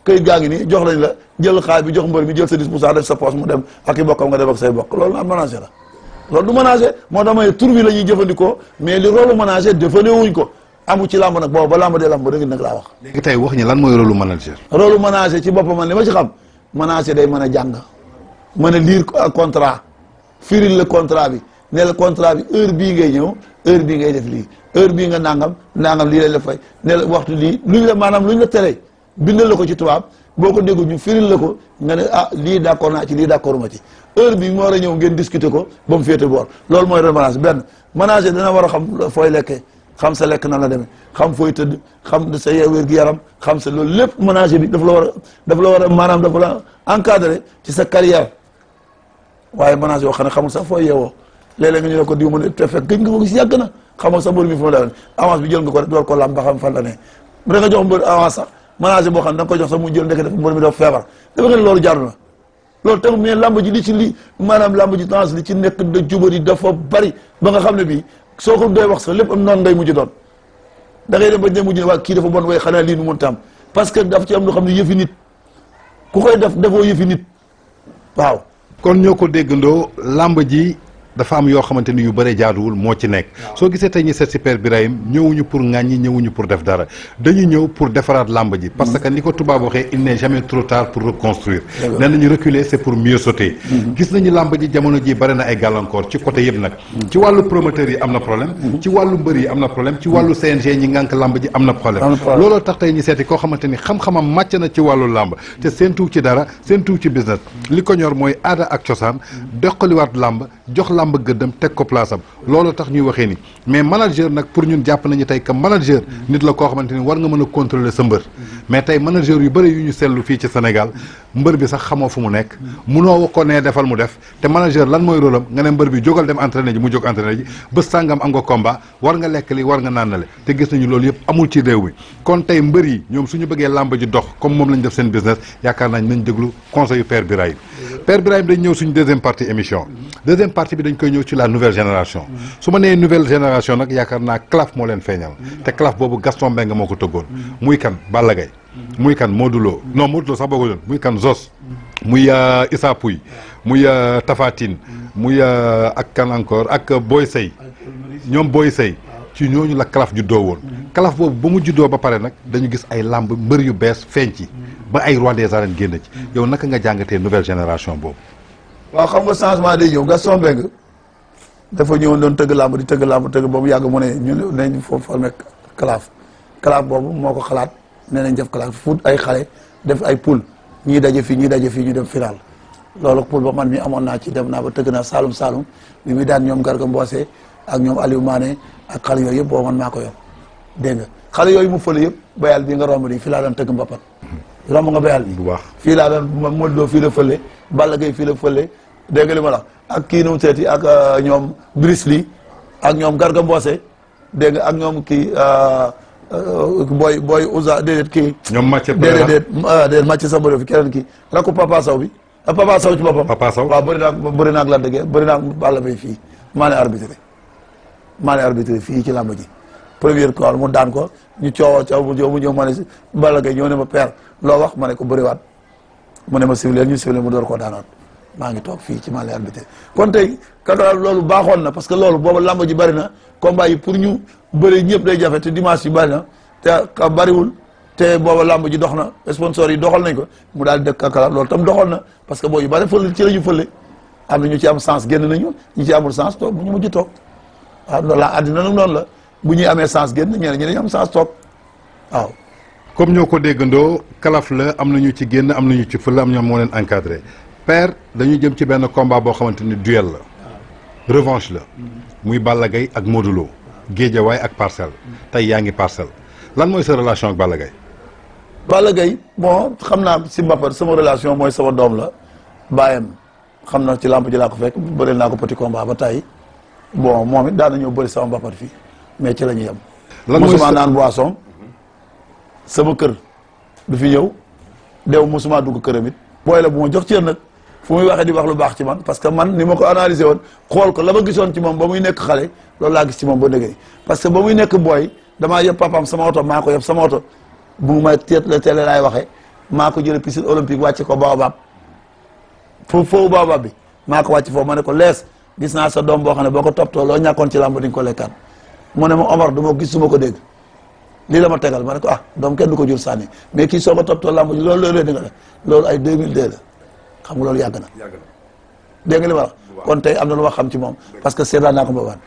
këyit gaa ngi nii jox lañ la jël xaalis bi jox mbër mi jël sa 10% def sa poche mu dem ak i bokkam nga def ak say bokk loolu naan manager la loolu du manager moo tax may tur bi la ñuy jëfandikoo mais li rôle manager jëfandikoo wuñ ko amu ci làmb nag boobu ba làmb dee làmb dëgg nag laa wax. léegi tey wax ñi lan mooy rôle manager. rôle manager ci boppam man li ma ci xam manager day mën a jàng mën a lire contrat firil le contrat bi ne la contrat bi heure bii ngay ñëw heure bii ngay def lii heure bii nga nangam lii lay la fay ne la waxtu lii luñ la maanaam luñ la tere bindal la ko ci tubaab boo ko déggu ñu firil la ko nga ne ah lii d'accord naa ci lii d'accord ma ci heure bi mu war a ñëw ngeen discuter ko ba mu féete boor loolu mooy manager benn manager dana war a xam fooy lekkee xam sa lekk na la demee xam fooy tëdd xam sa wér-gu-yaram xam sa loolu lépp manager bi dafa la war a maanaam dafa la encadrer ci sa carrière waaye manager yoo xam ne xamul sax fooy yeewoo léeg-léeg nga ñu ne ko diw mu ne te fekk gëj nga ko gis yàgg na xamoo sa mbër mi fu mu daal avance bi jël nga ko rek door ko lam ba xam fan la ne da nga jox mbër avance sax manager boo xam ne da nga koy jox sax mu jël ndeke def mbër mi dafa feebar dafa nga ne loolu jaadu na loolu tax mais lamb ji li ci li maanaam lamb ji temps li ci nekk da jubari dafa bari ba nga xam ne bii soo ko doy wax sax lépp am noonu ngay mujj doon da ngay dem ba ne mujj ne waa kii dafa bon way xanaa lii nu mun tam parce que daf ci am loo xam ne yëfi nit ku koy def defoo yëfi nit waaw kon ñoo ko déggandoo lamb ji dafa am yoo xamante ni yu bëre jaaduwul moo ci nekk soo gisee tey ñu seet si Père Birahim ñëwuñu pour ŋàññi ñëwuñu pour def dara dañu ñëw pour defaraat làmb ji parce que ni ko tubaab waxee il n'est jamais trop tard pour reconstruire nee nañu reculer c'est pour mieux sauter gis nañu làmb ji jamono ji bëri na ay gàllankoor ci côté yëpp nag ci wàllu promoteur yi am na problème ci wàllu mbër yi am na problème ci wàllu CNG ñi ngànk làmb ji am na problème looloo tax tey ñu seeti koo xamante ni xam-xamam màcc na ci wàllu làmb te seen tuuw ci dara seen tuuw ci business li ko ñor mooy aada ak cosaan doqaliwaat làmb jox làmb gëddam teg ko place am loolu tax ñuy waxee ni mais manager nag pour ñun jàpp nañu tey que manager nit la koo xamante ni war nga mën a contrôler sa mbër mais tey manager yu bëri yu ñu seetlu fii ci Sénégal mbër bi sax xamoo fu mu nekk munoo ko nee defal mu def te manager lan mooy rôle am nga ne mbër bi jógal dem entraîner ji mu jóg entraîner ji bés sàngam am nga combat war nga lekk li war nga naanale te gis nañu loolu yëpp amul ci réew mi kon tey mbër yi ñoom suñu bëggee làmb ji dox comme moom lañ def seen business yaakaar nañ nañ déglu conseil yu Père Birahim Père Birahim dañ ñëw suñu deuxième partie émission deuxième partie bi dañ koy ñëw ci la nouvelle génération su ma nee nouvelle génération nag yaakaar naa Claf moo leen feeñal te Claf boobu Gaston Mbengue moo ko tëggoon muy kan Balla Gaye muy kan Modou Lo non Modou Lo sax boo ko doon muy kan Zos muy Issa Pouye muy Tapha Tine muy ak kan encore ak Boy Sey ñoom Boy Sey ci ñooñu la Claf juddoo woon Claf boobu ba mu juddoo ba pare nag dañu gis ay làmb mbër yu bees feeñ ci ba ay roi des arènes génn ci yow naka nga jàngatee nouvelle génération boobu waaw xam nga changement day ñëw Gaston Mbengue dafa ñëwoon doon tëgg làmb di tëgg làmb tëgg boobu yàgg mu ne ñu nañ foofu formé Claf boobu moo ko xalaat nee nañ def Claf fut ay xale def ay poule ñii daje fii ñii daje fii ñu dem final loolu pour ba man mi amoon naa ci dem naa ba tëgg naa Saalum bi muy daan ñoom Garga Mbossé ak ñoom Aliou Mané ak xale yooyu yëpp boobu man maa ko yor dégg nga xale yooyu mu fële yëpp bayal bii nga romb nii fii laa daan tëgg mbapat romb nga bayal bi bu baax fii laa daan Modou Lo fii la fële Balla Gaye fii la fële dégg nga li ma la ak kii nu mu seeti ak ñoom Brice Lee ak ñoom Garga Mbossé dégg nga ak ñoom kii booy Ousa déedéet kii ñoom Mathieu déedéet Mathieu sa bëri fi keneen kii rakku Papa Sow bi Papa Sow ci boppam Papa Sow waaw bëri naag la dëgg bëri naag Balla Gaye fii maa ne arbitré fii ci làmb ji première call mu daan ko ñu coow mu ñëw ma ne Balla Gaye ñëw ne ma père loo wax ma ne ko bëriwaat mu ne ma civilé ñu civilé mu door koo daanoon maa ngi toog fii ci maa ne arbitré kon tey kaka loolu baaxoon na parce que loolu booba làmb ji bëri na combat yi pour ñu bëri ñëpp day jafe te dimanche yi bëri na te bëriwul te booba làmb ji dox na sponsor yi doxal nañ ko mu daal di dëkk kakala loolu tam doxal na parce que boo yu bëri fële ci la ñu fële am na ñu ci am sens génn nañu ñu ci amul sens toog bu ñu mujj toog waaw loolu la àddina nag noonu la bu ñuy amee sens génn ñeneen ñi dañu am sens toog waaw. comme ñoo ko déggandoo kalaf la am nañu ci génn am nañu ci fële am ñoom moo leen encadré père dañu jëm ci benn combat boo xamante ni duel la revanche la muy Balla Gaye ak Modou Lo Guédiawaye ak Parcelles tey yaa ngi Parcelles lan mooy sa relation ak Balla Gaye. Balla Gaye bon xam naa si mbappat sama relation mooy sama doom la bàyyam xam na ci làmb ji laa ko fekk bëreel naa ko petit combat ba tey bon moom it daan na ñëw bëri sama mbappat fii mais ci la ñuy yem. lan mooy musuma naan boisson sama kër du fi ñëw dew musuma dugg këram it booy la bu ma jox cër nag fu muy waxee di wax lu baax ci man parce que man ni ma ko analysé woon xool ko la ma gisoon ci moom ba muy nekk xale loolu laa gis ci moom ba dëgg parce que ba muy nekk booy damaa yëpp papaam sama oto maa ko yëpp sama oto bu ma télé laay waxee maa ko jëlee piscine olympique wàcce ko Baobab foofu Baobab bi maa ko wàcc foofu ma ne ko lees gis naa sa doom boo xam ne boo ko toppatoo loo ñàkkoon ci làmb di nga ko lekkaat mu ne ma Omar du ma gis su ma ko dégg lii la ma tegal ma ne ko ah doom kenn du ko jur sànni mais kii soo ko toppatoo làmb ji loolu di nga def loolu ay 2002 la xam nga loolu yàgg na dégg nga li ma wax kon tey am na lu ma xam ci moom parce que seetaan naa ko mbappat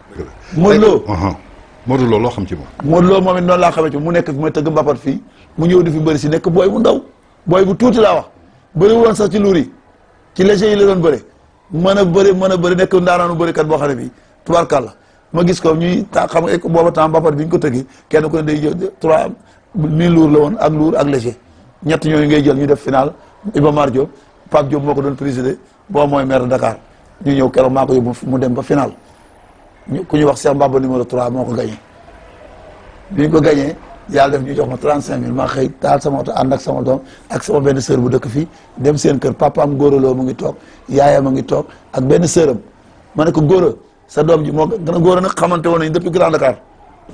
Modou Lo loo xam ci moom Modou Lo moom it noonu laa xamee ci mu nekk fi ma tëgg mbappat fii mu ñëw di fi bëri si nekk booy bu ndaw booy bu tuuti laa wax bëri woon sax ci luur yi ci léger yi la doon bëri mën a bëri nekk ndaanaanu bërikat boo xam ne bii tubaarkàlla ma gis ko ñuy xam nga booba temps mbappat bi ñu ko tëggi kenn ku ne day jël 3000 luur la woon ak luur ak léger ñett ñooñu ngay jël ñu def final Iba Mar Diop Pape Diop moo ko doon présider boo mooy maire de Dakar ñu ñëw keroog maa ko yóbbu mu dem ba final ku ñuy wax Cheikh Mbaba numéro 3 moo ko gagné bi ñu ko gagné yàlla def ñu jox ma 35000 maa xëy taal sama oto ànd ak sama doom ak sama benn sœur bu dëkk fii dem seen kër papaam góoraloo mu ngi toog yaayam a ngi toog ak benn sœuram ma ne ko góora sa doom ji moo gën a góora nag xamante woon nañ depuis Grand Dakar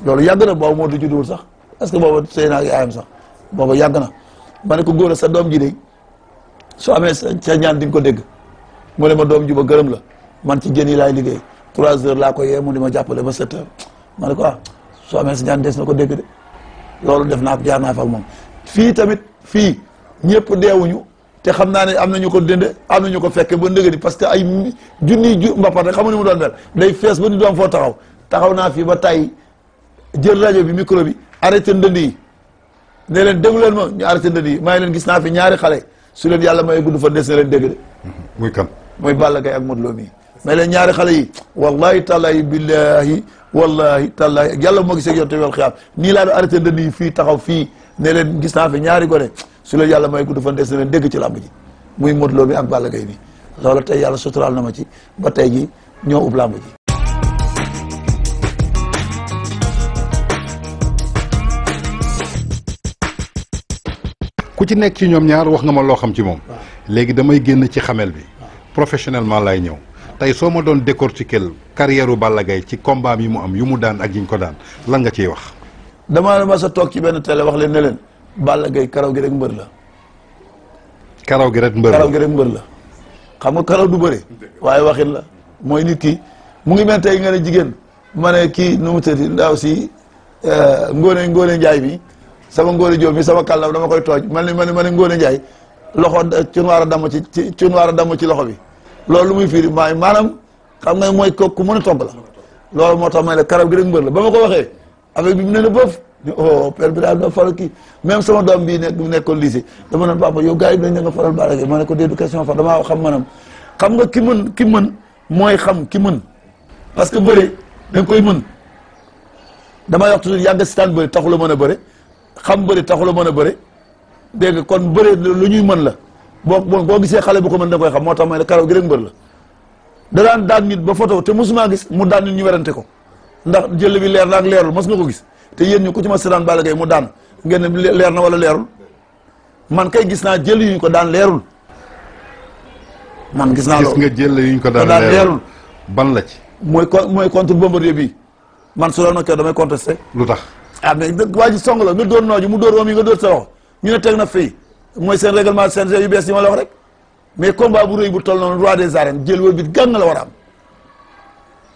loolu yàgg na boobu moo du judduwul sax parce que booba sëy naa ak yaayam sax booba yàgg na ma ne ko góora sa doom ji de soo amee sa ñaan di nga ko dégg mu ne ma doom ji ba gërëm la man ci jën yi laay liggéey 3 heures laa ko yee mu di ma jàppale ba 7 heures ma ne ko ah soo amee sa ñaan des na ko dégg de loolu def naa ko jaar naa fa ak moom fii tamit fii ñëpp deewuñu te xam naa ne am nañu ko dënd am nañu ko fekke ba ndëgëni parce que ay junniy mbappat rek xam nga ni mu doon mel day fees ba ni doom foo taxaw naa fii ba tay jël rajo bi micro bi arrêté ndënd yi ne leen déglu leen ma ñu arrêté ndënd yi maa ngi leen gis naa fi ñaari xale su leen yàlla may gudd fa des na leen dégg de muy kan mooy Balla Gaye ak Modou Lo mii mais leen ñaari xale yi wallahi tallahi billahi wallahi tallahi yàlla moo gisee yow te wel xiyaam nii laa doon arrêté ndënd yi fii taxaw fii ne leen gis naa fi ñaari gone su leen yàlla may gudd fan des na leen dégg ci làmb ji muy Modou Lo bi ak Balla Gaye bi loolu tey yàlla suturaal na ma ci ba tey ji ñoo ub làmb ji ku ci nekk ci ñoom ñaar wax nga ma loo xam ci moom léegi damay génn ci xamel bi professionnellement lay ñëw tey soo ma doon décortiquer carrière u Balla Gaye ci combat yi mu am yu mu daan ak yi ñu ko daan lan nga ciy wax dama ma sa toog ci benn télé wax leen ne leen Balla Gaye karaw gi rek mbër la karaw gi rek mbër la xam nga karaw du bëri waaye waxin la mooy nit ki mu ngi mel tey nga ne jigéen ma ne kii nu mu tëddi ndaw si Ngóone Njaay bi sama Ngóone Jóob mi sama kàllaw dama koy tooj ma ne Ngóone Njaay loxo cunwaar a damm ci loxo bi loolu lu muy firi maanaam xam nga mooy ku mën a togg la loolu moo tax may ne karaw gi rek mbër la ba ma ko waxee avec bi mu ne na bëf ne oh père Birahim na faral kii même sama doom bii nekkoon lycée dama naan papa yow gars yi dañ ne nga faral Balla Gaye ma ne ko déedu question fa damaa xam manam xam nga ki mën mooy xam ki mën parce que bëre da nga koy mën damay wax toujours yàgg si taan bëre taxu la mën a bëre xam bëre taxu la mën a bëre dégg nga kon bëre lu ñuy mën la boo gisee xale bu ko mën da koy xam moo tax may ne karaw gi rek mbër la da daan nit ba photo te mosuma gis mu daan nit ñu werante ko ndax jël bi leer na ak leerul mos nga ko gis te yéen ñu ku ci ma si daan Balla Gaye mu daan ngeen ne leer na wala leerul man kay gis naa jël yuñ ko daan leerul man gis naa loolu gis nga jël yuñ ko daan leerul ban la ci mooy contre Bombardier bii man su doon ma kër damay contesté lu tax mais waa ji song la nga dóor nooju mu dóor oom yi nga dóor sa loxo ñu ne teg na fii mooy seen règlement CNG yu bees yi ma la wax rek mais combat bu rëy bu toll noonu roi des arènes jël wër bi gàng la war a am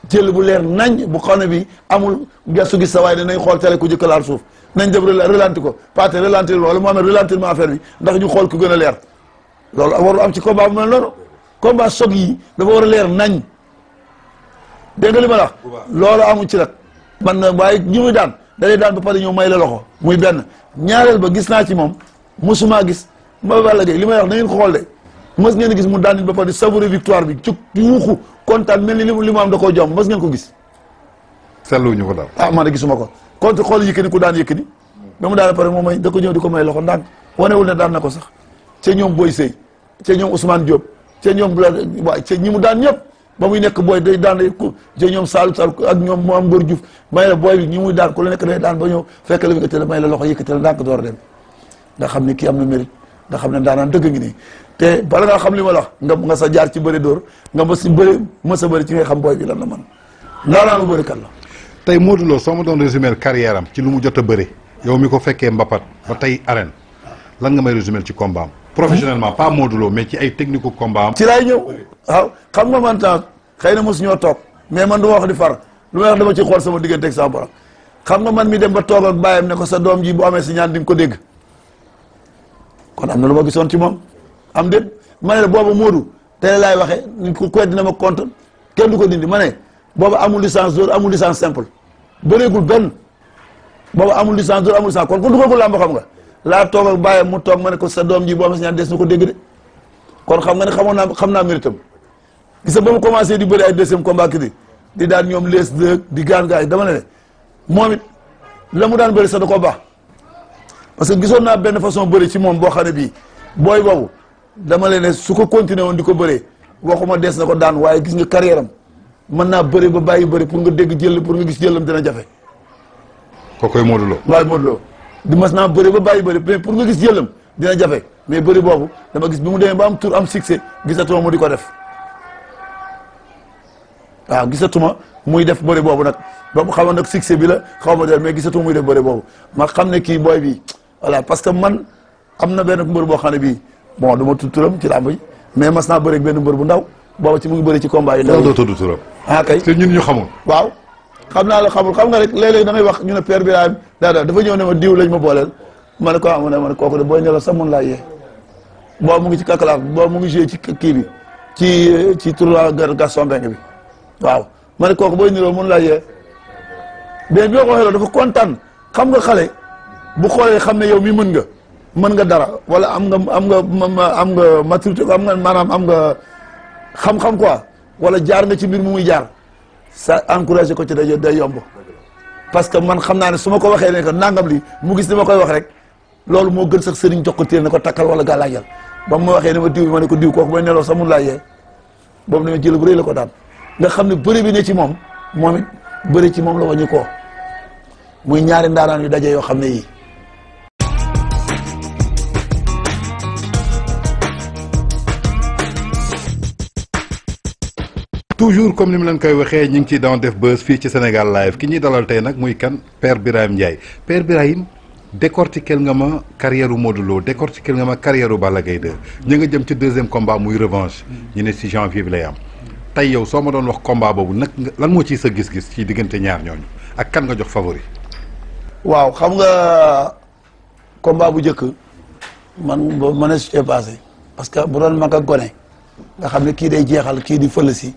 jël bu leer nañ bu xam ne bi amul gestu gis sa waaye ne nañ xool télé ku jëkk laal suuf nañ dem relanti ko pate relantir wala mu amee relantirement affaire bi ndax ñu xool ku gën a leer loolu warul am ci combat bu mel noonu combat soog yi dafa war a leer nañ dégg nga li ma la wax loolu amul ci nag man na waaye ñi muy daan dalay daan ba pare ñëw may la loxo muy benn ñaareel ba gis naa ci moom mosuma gis ma Balla Gaye li may wax na ngeen ko xool de mës ngeen gis mu daan nit ba pare di savourer victoire bi ci yuuxu kontaan mel ni li mu am da koo jom mës ngeen ko gis seetluwuñu ko daal man de gisuma ko contre xool Yékini ku daan Yékini ba mu daan pare moom may da ko ñëw di ko may loxo ndànk wanewul ne daan na ko sax ca ñoom Boy Sey ca ñoom Ousmane Diop ca ñoom waay ca ñi mu daan ñëpp ba muy nekk booy day daan ca ñoom Sall ak ñoom mu am Mbër Diouf may la booy bi ñi muy daan ku la nekk day daan ba ñëw fekk la yëkkati la may la loxo yëkkati la ndànk door a dem nga xam ne kii am na mérite nga xam ne daanaan dëgg ngi nii te bala nga xam li ma la wax nga sa jaar ci bëri dóor nga mës a bëri ci ngay xam booy bi lan la man ndaanaanu bëri kat la tey Modou Lo soo ma doon résumer carrière am ci lu mu jot a bëri yow mi ko fekkee mbapat ba tey arène lan nga may résumer ci combat am professionnellement pas Modou Lo mais ci ay technique u combat am ci laay ñëw waaw xam nga man temps xëy na mosu ñoo toog mais man du ma wax di far lu may wax dama ci xool sama diggante ak sama borom xam nga man mi dem ba toog ak bàyyam ne ko sa doom ji bu amee si ñaan di nga ko dégg kon am na lu ma gisoon ci moom am déet ma ne la boobu Modou tey laay waxee ku koy dina ma compte kenn du ko dindi ma ne boobu amul licence d'or amul licence simple bëreegul benn boobu amul licence d'or amul licence kon ku duggagul làmb xam nga laa toog ak bàyyam mu toog ma ne ko sa doom ji bu amee si ñaan des na ko dégg de kon xam nga ne xam naa méritam gis nga ba mu commencé di bëri ay deuxième combat ki di daan ñoom lees dëgg di gaan gaay dama ne moom it la mu daan bëri sax da koo baax parce que gisoon naa benn façon bëri ci moom boo xam ne bii booy boobu dama leen ne su ko continué woon di ko bëree waxuma des na ko daan waaye gis nga carrière am mën naa bëri ba bàyyi bëri pour nga dégg jël pour nga gis jëlam dina jafe. kookoy Modou Lo. waaye Modou Lo di mas naa bëri ba bàyyi bëri mais pour nga gis jëlam dina jafe mais bëri boobu dama gis bi mu demee ba am tour am succès gisatuma mu di ko def waaw gisatuma muy def bëri boobu nag ba mu xamoon nag succès bi la xaw ma def mais gisatuma muy def bëri boobu ma xam ne kii booy bi voilà parce que man am na benn mbër boo xam ne bii bon du ma tudd turam ci làmb ji mais mas naa bëri ak benn mbër bu ndaw boobu ci mu ngi bëri ci combat yi ndaw doo tudd turam kay te ñun ñu xamul waaw xam naa la xamul xam nga rek léeg-léeg da ngay wax ñu ne père Birahim dafa ñëw ne ma diw lañ ma booleel ma ne ko ma ne kooku de booy nelaw sax mun laa yee boobu mu ngi ci kakalaaf boobu mu ngi joué ci kii bi ci tournoi Gaston Mbengue bi waaw ma ne kooku booy nelaw mun laa yee mais bi ma ko waxee loolu dafa kontaan xam nga xale bu xoolee xam ne yow mi mën nga dara wala am nga maturité am nga maanaam am nga xam-xam quoi wala jaar nga ci mbir mu muy jaar sa encouragé ko ci day yomb parce que man xam naa ne su ma ko waxee ne que nangam li mu gis ni ma koy wax rek loolu moo gën sax sëriñ jox ko téel ne ko takkal wala gàllaajal ba mu ma waxee ne ma diw bi ma ne ko diw kooku may neloo sax mun laa yee boobu ne ma jël bu rëy la ko daan nga xam ne bëri bi ne ci moom it bëri ci moom la wañu koo muy ñaari ndaanaan yu daje yoo xam ne yii toujours comme ni mu leen koy waxee ñu ngi ci dans Def Buzz fii ci Sénégal Live ki ñuy dalal tey nag muy kan Père Birahim Ndiaye Père Birahim décortiquel nga ma carrière u Modou Lo décortiquel nga ma carrière u Balla Gaye 2 ñu nga jëm ci deuxième combat muy revanche ñu ne si janvier bi lay am tey yow soo ma doon wax combat boobu nag lan moo ciy sa gis-gis ci diggante ñaar ñooñu ak kan nga jox favori. waaw xam nga combat bu njëkk man boobu mën na su cee passé parce que bu doon mag ak gone nga xam ne kii day jeexal kii di fël si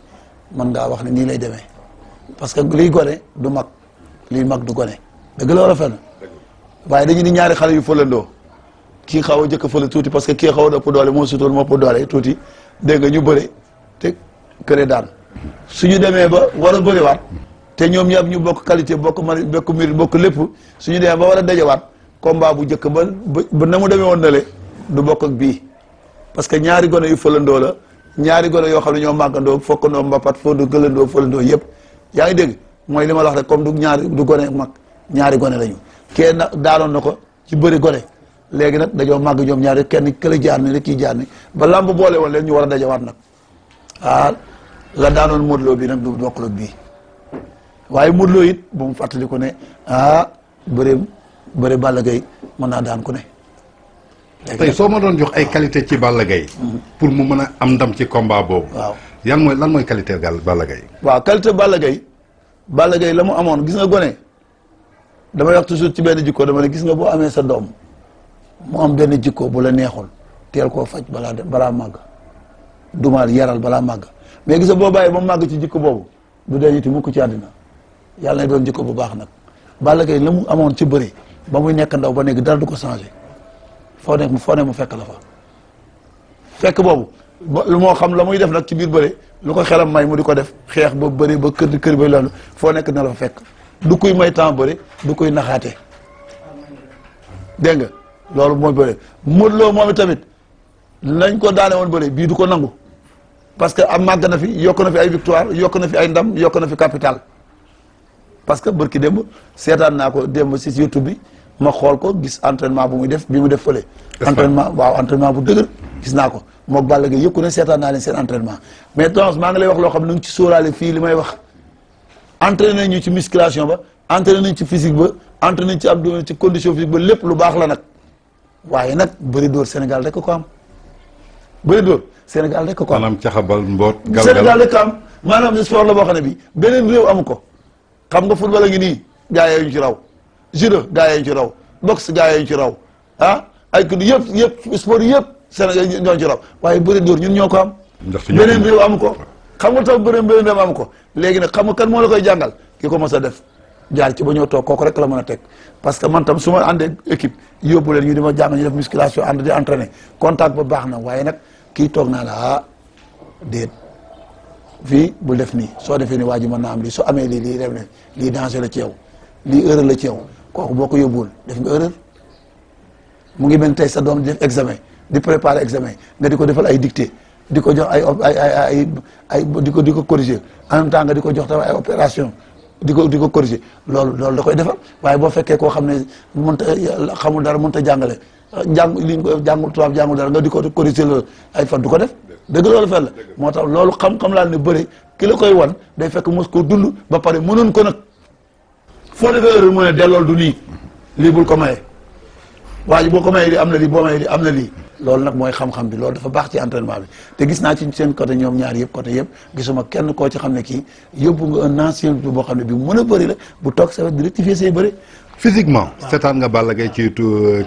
man ngaa wax ne nii lay demee parce que liy gone du mag liy mag du gone dëgg la war a fenn waaye dañu ni ñaari xale yu fëlandoo kii xaw a jëkk fële tuuti parce que kii xaw a ëpp doole moo sutul moo ëpp doole tuuti dégg nga ñu bëre te këre daan suñu demee ba war a bëriwaat te ñoom ñëpp ñu bokk qualité bokk mari bokk mérite bokk lépp suñu demee ba war a dajawaat combat bu njëkk ba na mu demee woon nale du bokk ak bii parce que ñaari gone yu fëlandoo la ñaari gone yoo xam ne ñoo màggandoo fokkandoo mbapat foo du gëlandoo fëlandoo yëpp yaa ngi dégg mooy li ma la wax rek comme du gone mag ñaari gone lañu kenn daanoon na ko ci bëri gone léegi nag dañoo màgg ñoom ñaari kenn kële jaar ni rek kii jaar ni ba làmb boole woon leen ñu war a dajawaat nag la daanoon Modou Lo bi nag du bokkul ak bii waaye Modou Lo it bu mu fàttali ko ne bëri Balla Gaye mën naa daan ku ne. tey soo ma doon jox ay qualité ci Balla Gaye pour mu mën a am ndam ci combat boobu. waaw lan mooy qualité Balla Gaye. waaw qualité Balla Gaye la mu amoon gis nga gone damay wax toujours ci benn jikko dama ne gis nga boo amee sa doom mu am benn jikko bu la neexul teel koo faj balaa màgg dumaal yaral balaa màgg mais gis nga boo bàyyi ba màgg ci jikko boobu du deñiti mukk ci àddina yàlla na doon jikko bu baax nag Balla Gaye la mu amoon ci bëri ba muy nekk ndaw ba nekk dara du ko changé foo ne mu fekk la fa fekk boobu lu moo xam la muy def nag ci biir bëri lu ko xelam may mu di ko def xeex ba bëri ba kër ba loolu foo nekk na la fa fekk du koy may temps bëri du koy naxaate dégg nga loolu mooy bëri Modou Lo moom tamit nañ ko daane woon bëri bii du ko nangu parce que am màgg na fi yokk na fi ay victoire yokk na fi ay ndam yokk na fi capital parce que bërki démb seetaan naa ko démb si YouTube bi ma xool ko gis entraînement bu muy def bi mu def fële entraînement bu dëgër gis naa ko mook Balla Gaye yëpp ne seetaan naa leen seen entraînement mais donc maa ngi lay wax loo xam ne ci sóoraale fii li may wax entraîné ñu ci musculation ba entraîné nañ ci physique ba entraîné nañ ci abdomen ci condition physique ba lépp lu baax la nag waaye nag bëri dóor Sénégal rek ko am bëri dóor Sénégal rek ko am maanaam caxabal mboot Sénégal rek ko am maanaam sport la boo xam ne bi beneen réew amu ko xam nga football a ngi nii gaa yi ñu ci raw judo gaa yi ñu ci raw boxe gaa yi ñu ci raw ay kii yëpp sport yëpp Sénégal ñoo ci raw waaye bëri dóor ñun ñoo ko am beneen réew amu ko xam nga tax beneen réew amu ko léegi nag xam nga kan moo la koy jàngal ki ko mos a def jaar ci ba ñëw toog kooku rek la mën a teg parce que man tam su ma àndee équipe yóbbu leen ñu di ma jàng ñu def musculation ànd di entraîner contact ba baax na waaye nag kii toog naa la déet fii bul def nii soo defee ni waa ji mën naa am lii soo amee lii def ne lii danger la ci yow lii erreur la ci yow kooku boo ko yóbbuwul def nga erreur mu ngi mel tey sa doom di def examen di préparer examen nga di ko defal ay dictée di ko jox ay di ko corriger en même temps nga di ko jox tamit ay opération di ko corriger loolu da koy defal waaye boo fekkee koo xam ne mënta xamul dara mënta jàngale jàngul tubaab jàngul dara nga di ko corriger loolu ay fan du ko def dëgg loolu fen la moo tax loolu xam-xam laa ne bëri ki la koy wan day fekk mos ko dund ba pare mënoon ko nag foo defee erreur mu ne dellool du nii lii bul ko maye waa ji boo ko mayee li am na lii boo mayee li am na lii loolu nag mooy xam-xam bi loolu dafa baax ci entraînement bi te gis naa ci seen côté ñoom ñaar yëpp côté yëpp gisuma kenn koo ci xam ne kii yóbbu nga un ancien boo xam ne bi mën a bëri la bu toog sa wet di rectifier say bëri physiquement seetaan nga Balla Gaye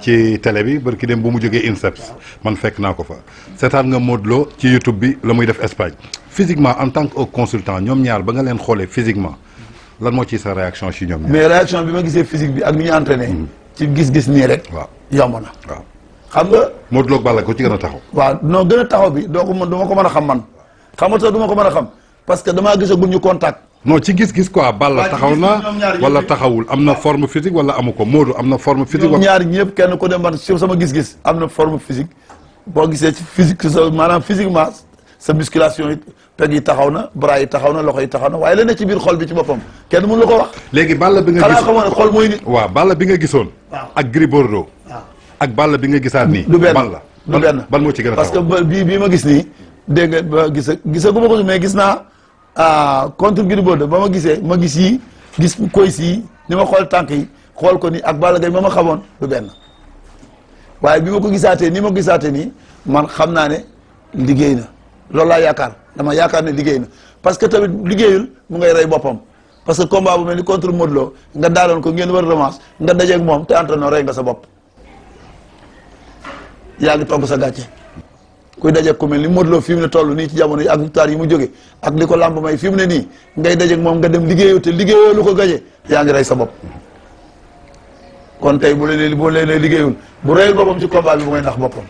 ci télé bi barki dem bu mu jógee INSEPS man fekk naa ko fa seetaan nga Modou Lo ci YouTube bi la muy def Espagne physiquement en tant que consultant ñoom ñaar ba nga leen xoolee physiquement lan moo ci sa réaction ci ñoom ñaar mais réaction bi ma gisee physique bi ak ni ñu entraîné ci gis-gis nii rek waaw yomb na waaw xam nga Modou Lo ak Balla ko ci gën a taxaw waaw non gën a taxaw bi doo ko mën du ma ko mën a xam man xam nga sax du ma ko mën a xam parce que damaa gisagul ñu contact non ci gis-gis quoi Balla taxaw na wala taxawul am na forme physique wala amu ko Modou am na forme physique ñoom ñaar ñëpp kenn ku ne man sur sama gis-gis am na forme physique boo gisee ci physique sa maanaam physiquement sa musculation yi peg yi taxaw na bras yi taxaw na loxo yi taxaw na waaye la ne ci biir xol bi ci boppam kenn mënu la ko wax léegi Balla bi nga xanaa xamoon ne xol mooy nit waaw Balla bi nga gisoon ak Gris Bordeaux ak Balla bi nga gisaat nii du benn Balla du benn ban moo ci gën a parce que bii ma gis nii dégg nga ba gisaguma ko mais gis naa contre Gris Bordeaux ba ma gisee ma gis yi gis koy si ni ma xool tànk yi xool ko ni ak Balla Gaye ma xamoon du benn waaye bi ma ko gisaatee ni ma gisaatee nii man xam naa ne liggéey na loolu laa yaakaar dama yaakaar ne liggéey na parce que tamit liggéeyul mu ngay rey boppam parce que combat bu mel ni contre Modou Lo nga daaloon ko ngeen war revanche nga dajeeg moom te entraîneur rey nga sa bopp yaa ngi togg sa gàcce kuy dajeeg ku mel ni Modou Lo fi mu ne toll nii ci jamono yi ak victoire yi mu jóge ak li ko làmb may fi mu ne nii ngay dajeeg moom nga dem liggéeyoo te liggéeyoo lu ko gañe yaa ngi rey sa bopp kon tey bu leen liggéeyul bu reyul boppam ci combat bi bu ngay nax boppam.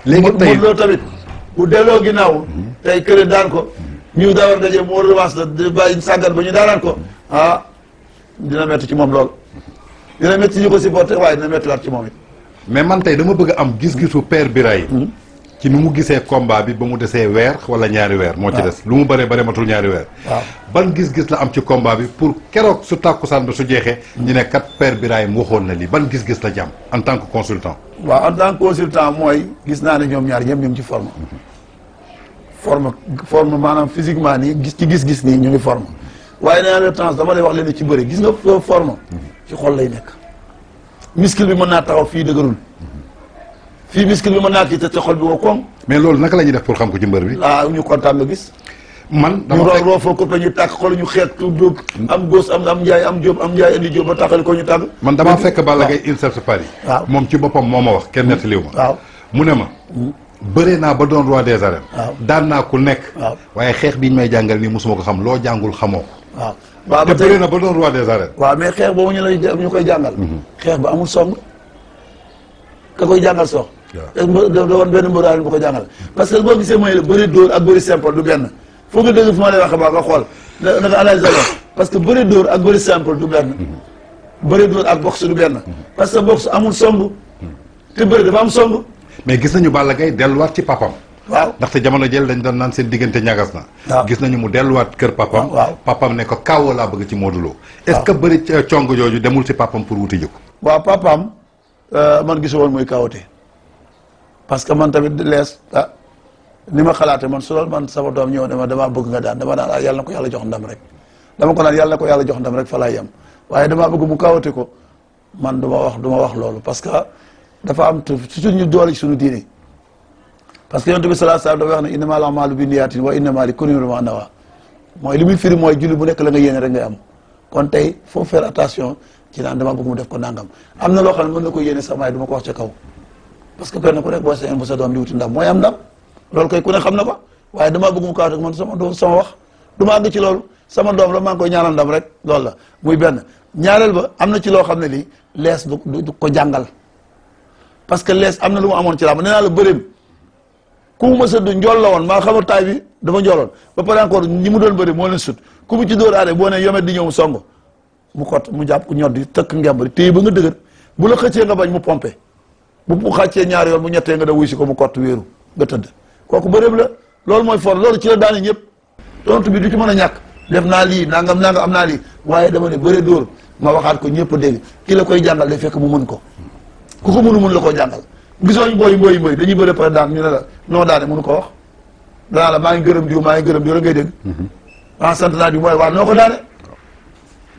léegi tey Modou Lo tamit bu delloo ginnaaw tey kële daan ko ñu daa war daje moo revanche la di bàyyi sàggan ba ñu daanaan ko ah dina métti ci moom lool dina métti ñu ko supporté waaye dina métti waat ci moom it. mais man tey dama bëgg a am gis-gisu Père Birahim ci nu mu gisee combat bi ba mu desee weer wala ñaari weer moo ci des lu mu bëree bare matul ñaari weer waaw ban gis-gis la am ci combat bi pour keroog su tàkkusaan ba su jeexee ñu ne kat Père Birahim waxoon na lii ban gis-gis la ci am en tant que consultant. waaw en tant que consultant mooy gis naa ne ñoom ñaar ñëpp ñu ngi ci forme maanaam physiquement nii gis-gis nii ñu ngi forme waaye nee na temps dama lay wax leen ci bëri gis nga forme ci xol lay nekk muscle bi mën naa taxaw fii dëgërul fii muscle bi mën naa kii te xol bi woo koŋ. mais loolu naka la ñuy def pour xam ko ci mbër bi. ah ñu kontaan nga gis. man dama fekk ñu roofoo ko ñu tàkk xol ñu xeet dóog am góos am njaay am jóob am njaay indi jóob ba tàkkali ko ñu tàgg. man damaa fekk Balla Gaye INSEP Paris. waaw moom ci boppam moo ma wax kenn nettaliwu ma. waaw mu ne ma. bëree naa ba doon roi des arènes. waaw daan naa ku nekk. waaw waaye xeex bi ñu may jàngal nii mosuma ko xam loo jàngul xamoo ko. waaw waaw te bëree na ba doon roi des arènes. waaw mais xeex boobu ñu koy jàngal. xeex ba amul song. ka koy jàngal sox. waaw da woon benn mbër bu ko jàngal. parce que boo gisee mooy la bëri dóor ak bëri simple du benn foo nga dégg fu ma lay waxee ba nga xool da nga analyser parce que bëri dóor ak bëri simple du benn. bëri dóor ak boxe du benn. parce que boxe amul song. te bëri dafa am song. mais gis nañu Balla Gaye delluwaat ci papam waaw ndaxte jamono jël dañ doon naan seen diggante ñagas na. waaw gis nañu mu delluwaat kër papam waaw papam ne ko kaw laa bëgg ci Modou Lo. est-ce que bëri cong jooju demul ci papam pour wuti jikko. waaw papaam man gisu woon muy kawate parce que man tamit lees ni ma xalaate man su loolu man sama doom ñëw ne ma damaa bëgg nga daan dama naan yàlla na ko yàlla jox ndam rek dama ko naan yàlla na ko yàlla jox ndam rek fa laay yem waaye damaa bëgg mu kawate ko man du ma wax loolu parce que dafa am surtout ñu doole ci suñu diine parce que yonent bi sallallahu alayhi wasallam dafa wax ne innamal a'malu binniyati wa innamal likulli imrin ma nawa mooy li muy firi mooy julli bu nekk la nga yéene rek ngay am kon tey faut faire attention ci naan dama bëgg mu def ko nangam am na loo xam ne mën na ko yéene sax waaye du ma ko wax ca kaw parce que kenn ku nekk boo sañoon bu sa doom di wuti ndam mooy am ndam loolu koy ku ne xam na ko waaye damaa bëgg mu kaw rek man sama wax du ma àgg ci loolu sama doom la maa ngi koy ñaanal ndam rek loolu la muy benn ñaareel ba am na ci loo xam ne lii lees du ko jàngal parce que lees am na lu mu amoon ci làmb nee naa la bëreem ku mu mës a du njool la woon maa xamul taay bi dafa njooloon ba pare encore ñi mu doon bëri moo leen sut ku mu ci dóor aare boo ne yomet di ñëw mu song mu kot mu jàpp ku ñor di tëkk ngemb téye ba nga dëgër bu la xëccee nga bañ mu pompé bu xàccee ñaari yoon bu ñettee nga da wuy si ko mu kott wéeru nga tëdd kooku bëreem la loolu mooy for loolu ci la daani ñëpp tontu bi du ci mën a ñàkk def naa lii nangam am naa lii waaye dama ne bëre dóor ma waxaat ko ñëpp dégg ki la koy jàngal day fekk mu mën ko ku ko mënu la koo jàngal gisooñ mbooy dañuy bëre pare daan ñu ne la noo daane mënu ko wax danaa la maa ngi gërëm diw rek ngay dégg sant naa diw mooy waaw noo ko daane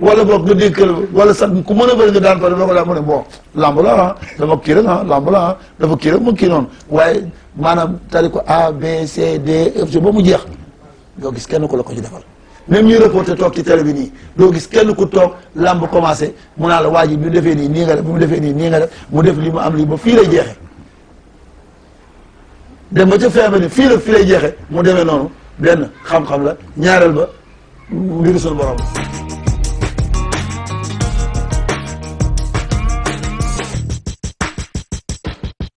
wala boog nga dégg wala sax ku mën a bëri nga daan pare noo ko daan mu ne bon lamb la dafa kii rek lamb la dafa kii rek mu kii noonu waaye maanaam tari ko A B C D F ba mu jeex doo gis kenn ku la ko ci defal même ñuy reporté toog ci télé bi nii doo gis kenn ku toog lamb commencé mu naa la waa ji bi mu defee nii nga def bu mu defee nii nga def mu def li mu am lii ba fii lay jeexee dem ba ca feebar ni fii lay jeexee mu demee noonu benn xam-xam la ñaareel ba mbiru suñu borom